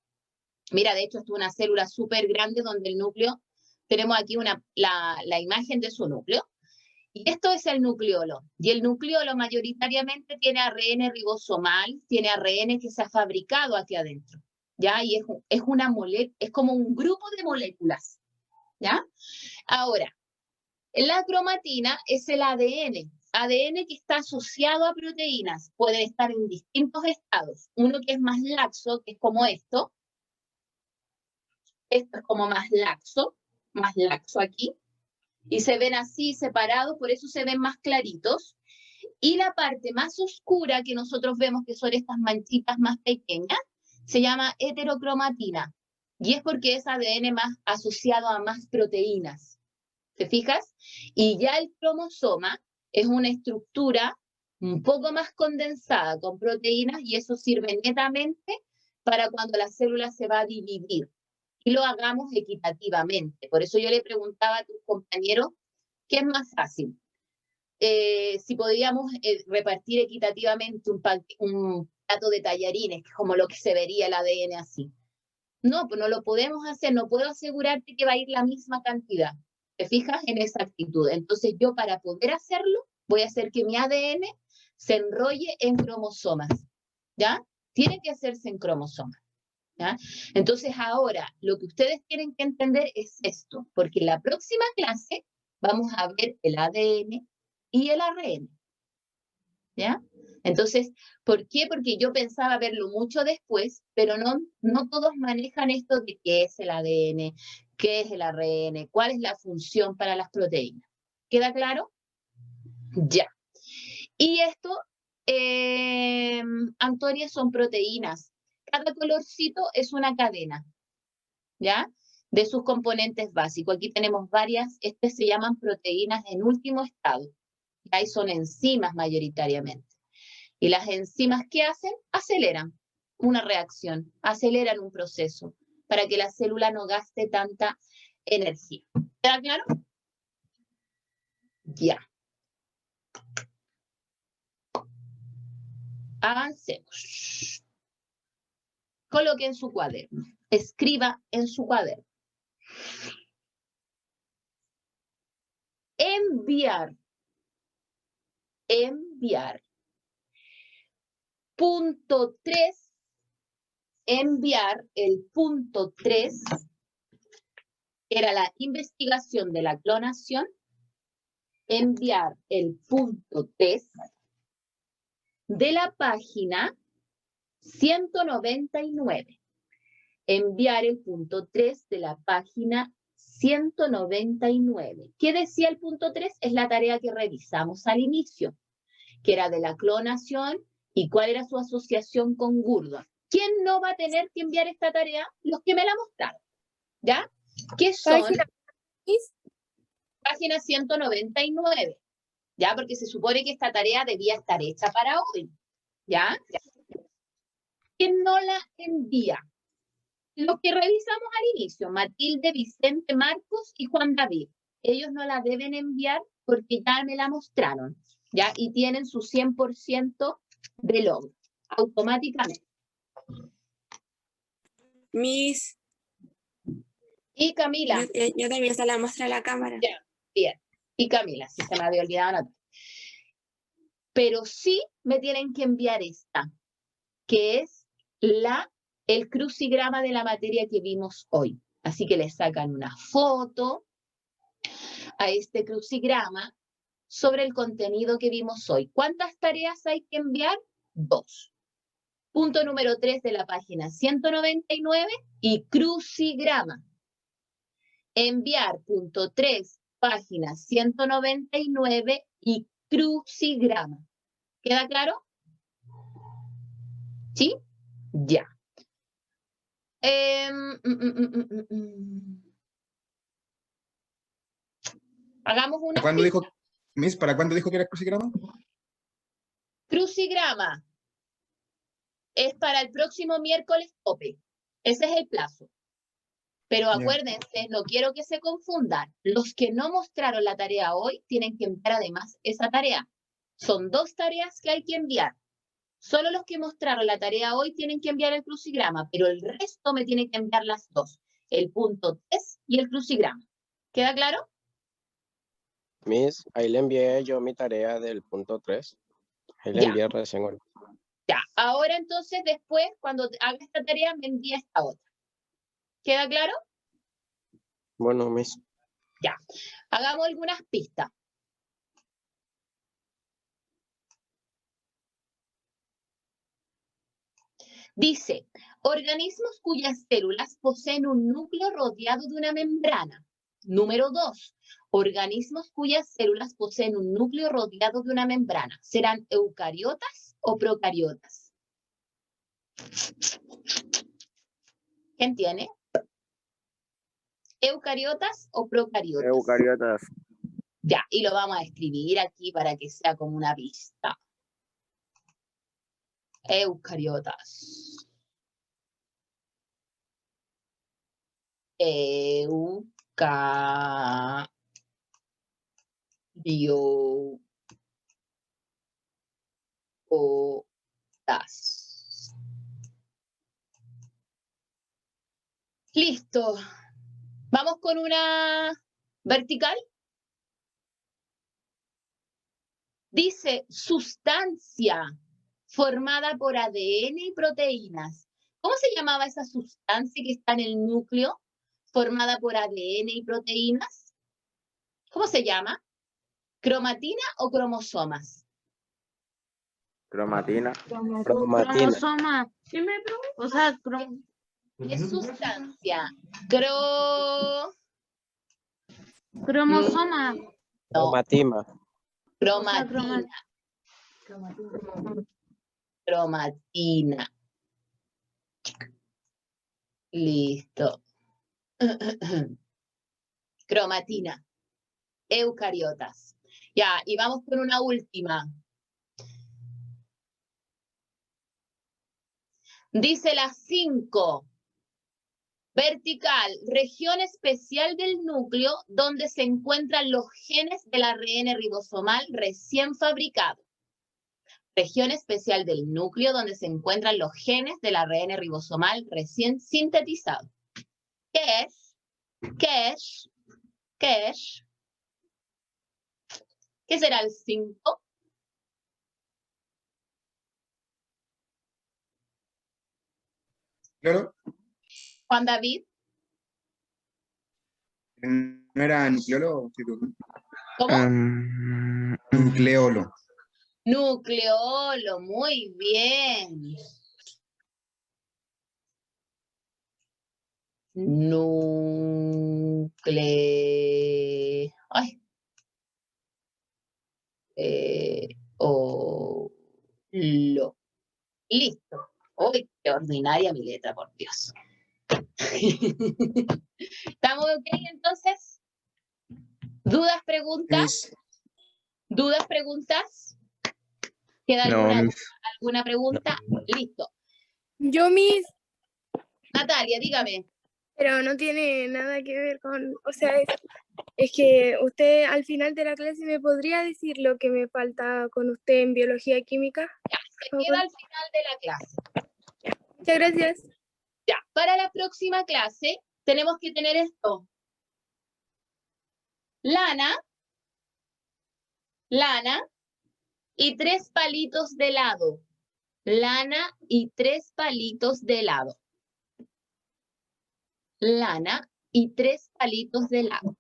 Mira, de hecho, esto es una célula súper grande donde el núcleo, tenemos aquí la imagen de su núcleo. Y esto es el nucleolo. Y el nucleolo mayoritariamente tiene ARN ribosomal, tiene ARN que se ha fabricado aquí adentro, ¿ya? Y es como un grupo de moléculas, ¿ya? Ahora, la cromatina es el ADN. ADN que está asociado a proteínas. Puede estar en distintos estados. Uno que es más laxo, que es como esto. Esto es como más laxo aquí. Y se ven así separados, por eso se ven más claritos. Y la parte más oscura que nosotros vemos, que son estas manchitas más pequeñas, se llama heterocromatina. Y es porque es ADN más asociado a más proteínas. ¿Te fijas? Y ya el cromosoma es una estructura un poco más condensada con proteínas y eso sirve netamente para cuando la célula se va a dividir. Y lo hagamos equitativamente. Por eso yo le preguntaba a tus compañeros, ¿qué es más fácil? Si podíamos repartir equitativamente un plato de tallarines, que es como lo que se vería el ADN así. No, pues no lo podemos hacer, no puedo asegurarte que va a ir la misma cantidad. ¿Te fijas en esa actitud? Entonces yo para poder hacerlo, voy a hacer que mi ADN se enrolle en cromosomas, ¿ya? Tiene que hacerse en cromosomas, ¿ya? Entonces ahora, lo que ustedes tienen que entender es esto, porque en la próxima clase vamos a ver el ADN y el ARN, ¿ya? Entonces, ¿por qué? Porque yo pensaba verlo mucho después, pero no todos manejan esto de qué es el ADN, qué es el ARN, cuál es la función para las proteínas. ¿Queda claro? Ya. Y esto, Antonia, son proteínas. Cada colorcito es una cadena, ¿ya? De sus componentes básicos. Aquí tenemos varias, estas se llaman proteínas en último estado. ¿Ya? Y son enzimas mayoritariamente. Y las enzimas, ¿qué hacen? Aceleran una reacción, aceleran un proceso para que la célula no gaste tanta energía. ¿Queda claro? Ya. Avancemos. Coloque en su cuaderno. Escriba en su cuaderno. Enviar. Enviar. Punto 3. Enviar el punto 3. Era la investigación de la clonación. Enviar el punto 3 de la página 199. Enviar el punto 3 de la página 199. ¿Qué decía el punto 3? Es la tarea que revisamos al inicio, que era de la clonación y cuál era su asociación con Gurdon. ¿Quién no va a tener que enviar esta tarea? Los que me la mostraron. ¿Ya? ¿Qué son? Página 199. ¿Ya? Porque se supone que esta tarea debía estar hecha para hoy. ¿Ya? ¿Quién no la envía? Lo que revisamos al inicio, Matilde, Vicente, Marcos y Juan David. Ellos no la deben enviar porque ya me la mostraron, ¿ya? Y tienen su 100% de logro, automáticamente. Miss, Y Camila. yo también se la muestra a la cámara. Ya, bien. Y Camila, si se me había olvidado anotar. Pero sí me tienen que enviar esta, que es el crucigrama de la materia que vimos hoy. Así que le sacan una foto a este crucigrama sobre el contenido que vimos hoy. ¿Cuántas tareas hay que enviar? 2. Punto número 3 de la página 199 y crucigrama. Enviar punto 3, página 199 y crucigrama. ¿Queda claro? ¿Sí? Ya. Hagamos una. ¿Cuándo dijo, Miss, para cuándo dijo que era el crucigrama? Crucigrama es para el próximo miércoles tope. Ese es el plazo. Pero acuérdense, no quiero que se confundan. Los que no mostraron la tarea hoy tienen que enviar además esa tarea. Son 2 tareas que hay que enviar. Solo los que mostraron la tarea hoy tienen que enviar el crucigrama, pero el resto me tienen que enviar las 2. El punto 3 y el crucigrama. ¿Queda claro? Miss, ahí le envié yo mi tarea del punto 3. Ahí le Ya. envié recién ahorita. Ya, ahora entonces después, cuando haga esta tarea, me envía esta otra. ¿Queda claro? Bueno, Miss. Ya. Hagamos algunas pistas. Dice, organismos cuyas células poseen un núcleo rodeado de una membrana. Número 2, organismos cuyas células poseen un núcleo rodeado de una membrana. ¿Serán eucariotas o procariotas? ¿Quién tiene? ¿Eucariotas o procariotas? Eucariotas. Ya, y lo vamos a escribir aquí para que sea como una pista. Eucariotas. Eucariotas. Listo. Vamos con una vertical. Dice sustancia formada por ADN y proteínas. ¿Cómo se llamaba esa sustancia que está en el núcleo formada por ADN y proteínas? ¿Cómo se llama? ¿Cromatina o cromosomas? Cromatina. Cromosoma. O sea, ¿Qué sustancia? cromosoma. No, Cromatina. cromatina. Cromatina. Listo. Cromatina. Eucariotas. Ya, y vamos con una última. Dice las 5. Vertical, región especial del núcleo donde se encuentran los genes del ARN ribosomal recién fabricado. Región especial del núcleo donde se encuentran los genes del ARN ribosomal recién sintetizado. ¿Qué es? ¿Qué es? ¿Qué es? ¿Qué será el 5? Claro, Juan David, no era nucleolo, ¿cómo? nucleolo. Nucleolo, muy bien. Ay. Listo. Uy, qué ordinaria mi letra, por Dios. ¿Estamos ok entonces? ¿Dudas, preguntas? Miss, ¿Dudas, preguntas? ¿Queda no, alguna pregunta? Listo. Yo, Miss, Natalia, dígame. pero no tiene nada que ver con, o sea, es que usted al final de la clase me podría decir lo que me falta con usted en biología química. Se Por queda favor. al final de la clase. Muchas gracias. Ya, para la próxima clase tenemos que tener esto. Lana y 3 palitos de helado. Lana y 3 palitos de helado. Lana y 3 palitos de helado.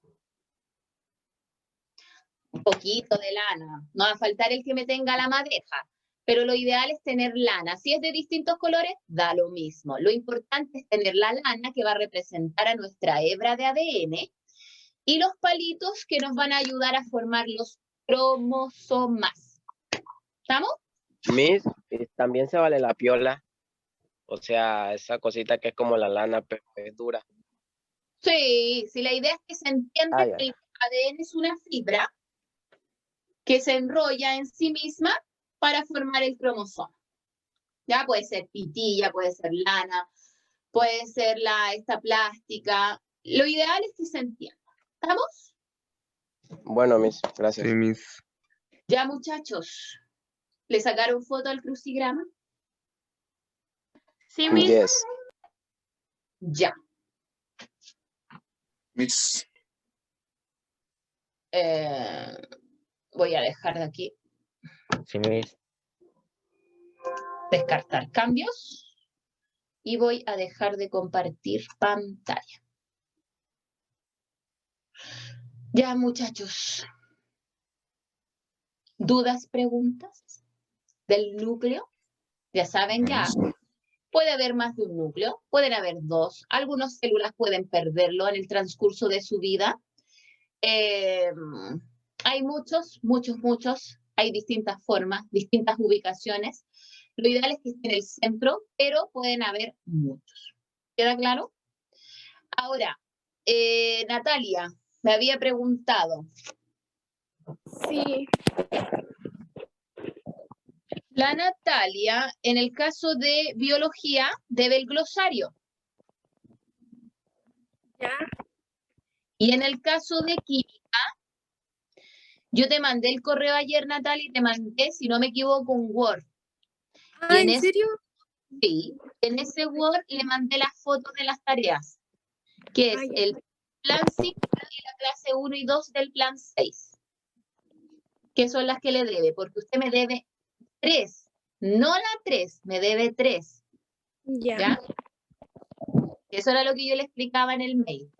Un poquito de lana. No va a faltar el que me tenga la madeja. Pero lo ideal es tener lana. Si es de distintos colores, da lo mismo. Lo importante es tener la lana que va a representar a nuestra hebra de ADN y los palitos que nos van a ayudar a formar los cromosomas. ¿Estamos? Miss, también se vale la piola. O sea, esa cosita que es como la lana, pero es dura. Sí, la idea es que se entienda Ya. que el ADN es una fibra que se enrolla en sí misma para formar el cromosoma. Ya puede ser pitilla, puede ser lana, puede ser esta plástica. Lo ideal es que se entienda. ¿Estamos? Bueno, Miss, gracias. Sí, Miss. Ya, muchachos. ¿Le sacaron foto al crucigrama? Sí, Miss. Yes. Ya. Miss. Voy a dejar de aquí, Sí, Miss. descartar cambios y voy a dejar de compartir pantalla. Ya, muchachos. ¿Dudas, preguntas del núcleo? Ya saben, ya. Puede haber más de un núcleo, pueden haber dos. Algunas células pueden perderlo en el transcurso de su vida. Hay muchos. Hay distintas formas, distintas ubicaciones. Lo ideal es que esté en el centro, pero pueden haber muchos. ¿Queda claro? Ahora, Natalia me había preguntado. Sí, La Natalia, en el caso de biología, debe el glosario. ya. Y en el caso de química, yo te mandé el correo ayer, Natalia, y te mandé, si no me equivoco, un Word. Ah, en ¿en serio? Sí, en ese Word le mandé las fotos de las tareas, que es Ah, ya. el plan 5 y la clase 1 y 2 del plan 6, que son las que le debe, porque usted me debe 3, no la 3, me debe 3, Ya. ¿ya? Eso era lo que yo le explicaba en el mail.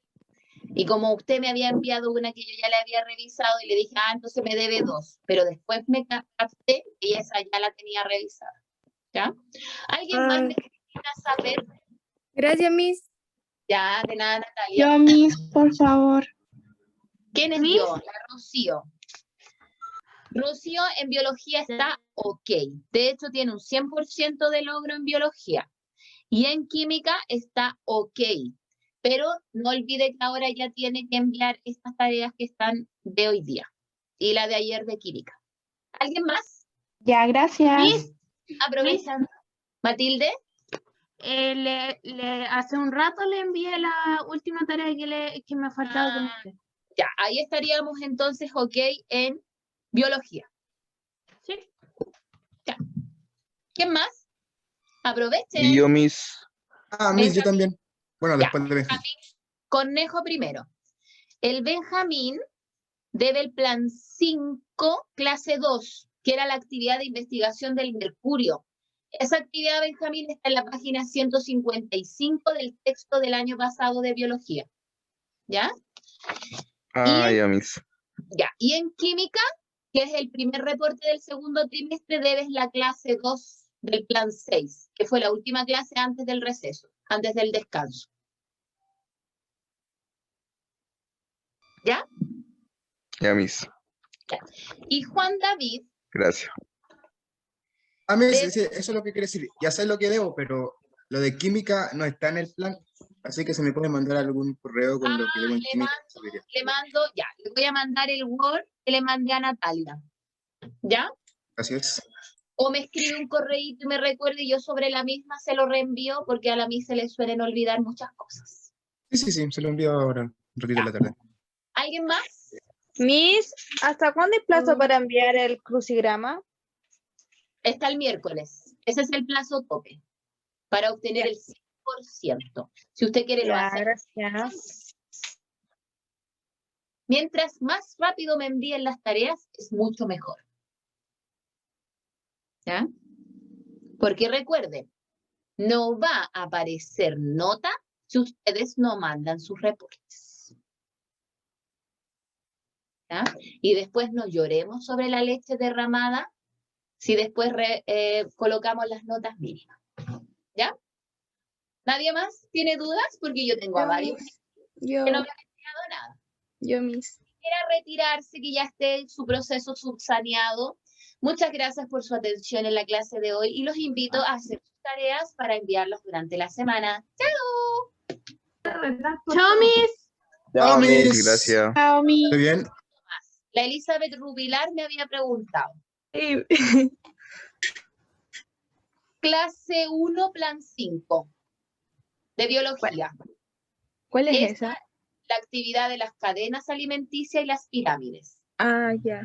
Y como usted me había enviado una que yo ya le había revisado y le dije, entonces me debe 2, pero después me capté y esa ya la tenía revisada, ¿ya? ¿Alguien más Ah, necesita saber? gracias, Miss. Ya, de nada, Natalia. Yo, Miss, por favor. ¿Quién es ¿Miss? yo? La Rocío. Rocío en biología está ok. De hecho, tiene un 100% de logro en biología. Y en química está ok. Pero no olvide que ahora ya tiene que enviar estas tareas que están de hoy día. Y la de ayer de química. ¿Alguien más? Ya, gracias. Miss, aprovechando. Matilde. Hace un rato le envié la última tarea que me faltaba con usted. Ya, ahí estaríamos entonces ok en biología. ¿Sí? Ya. ¿Quién más? Aprovechen. Y yo, Miss. Miss, yo Benjamín. también. Bueno, Ya, después de Benjamín. Cornejo primero. El Benjamín debe el plan 5, clase 2, que era la actividad de investigación del mercurio. Esa actividad, Benjamín, está en la página 155 del texto del año pasado de biología. ¿Ya? Ya, Miss. Ya. Y en química, que es el primer reporte del segundo trimestre, debes la clase 2 del plan 6, que fue la última clase antes del receso, antes del descanso. ¿Ya? Ya, Miss. Y Juan David. Gracias. Miss, sí, eso es lo que quiere decir. Ya sé lo que debo, pero lo de química no está en el plan. Así que se me puede mandar algún correo con lo que debo en química. Le voy a mandar el Word que le mandé a Natalia. ¿Ya? Gracias. O me escribe un correíto y me recuerde y yo sobre la misma se lo reenvío porque a la mí se le suelen olvidar muchas cosas. Sí, se lo envío ahora, un ratito en la tarde. ¿Alguien más? Miss, ¿hasta cuándo hay plazo para enviar el crucigrama? Está el miércoles. Ese es el plazo tope para obtener el 100%. Si usted quiere lo hace. Gracias. Mientras más rápido me envíen las tareas, es mucho mejor. ¿Ya? Porque recuerden, no va a aparecer nota si ustedes no mandan sus reportes. ¿Ya? Y después no lloremos sobre la leche derramada si después colocamos las notas mínimas. ¿Ya? ¿Nadie más tiene dudas? Porque yo tengo a varios que no me han enviado nada. Yo, Miss. Quiera retirarse, que ya esté su proceso subsaneado. Muchas gracias por su atención en la clase de hoy y los invito a hacer sus tareas para enviarlas durante la semana. ¡Chao! Chao, Miss. Chao, Miss. Gracias. Chao, Miss. ¿Está bien? La Elizabeth Rubilar me había preguntado. Clase 1, plan 5 de biología. ¿Cuál es Esta esa? la actividad de las cadenas alimenticias y las pirámides. Ya.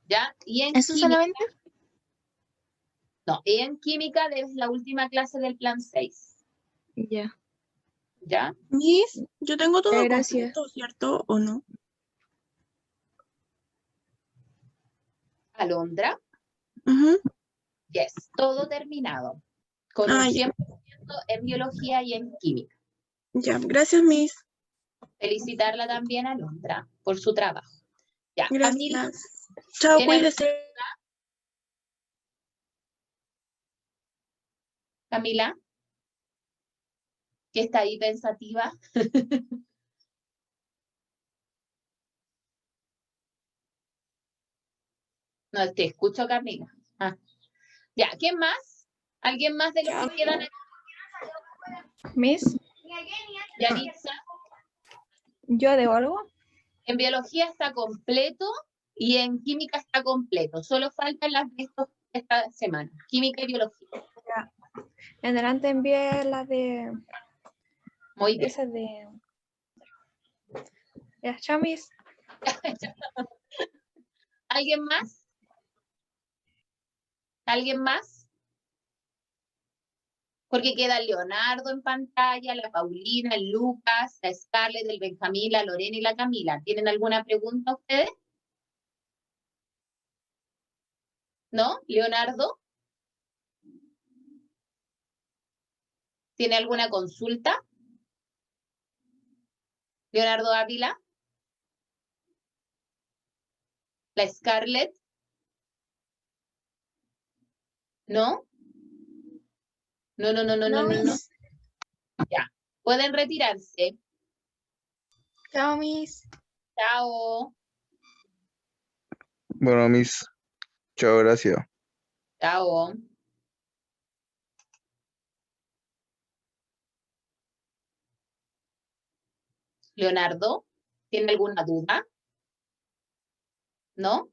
¿Ya? Y en ¿Eso química, solamente? no, y en química debes la última clase del plan 6. Ya. ¿Ya? Miss, yo tengo todo Gracias. completo, ¿cierto o no? Alondra. Ujú. Yes, todo terminado. Con un Ah, ya. 100% en biología y en química. Ya, gracias, Miss. Felicitarla también a Alondra por su trabajo. Ya, Camila, Gracias. Chao, ¿tiene alguna cuídese. duda? Camila, que está ahí pensativa. No, te escucho, Camila. Ah. Ya, ¿quién más? ¿Alguien más de los que quedan aquí? Miss, Yaritza, ¿yo debo algo? en biología está completo y en química está completo. Solo faltan las de esta semana. Química y biología. Ya. En adelante envié la de Muy bien. esa de. Ya, chao, Miss. ¿Alguien más? ¿Alguien más? Porque queda el Leonardo en pantalla, la Paulina, el Lucas, la Scarlett, el Benjamín, la Lorena y la Camila. ¿Tienen alguna pregunta ustedes? ¿No? ¿Leonardo? ¿Tiene alguna consulta? ¿Leonardo Ávila? ¿La Scarlett? ¿No? No. No, Miss. Ya. Pueden retirarse. Chao, Miss. Chao. Bueno, Miss, chao, gracias. Chao. Leonardo, ¿tiene alguna duda? ¿No?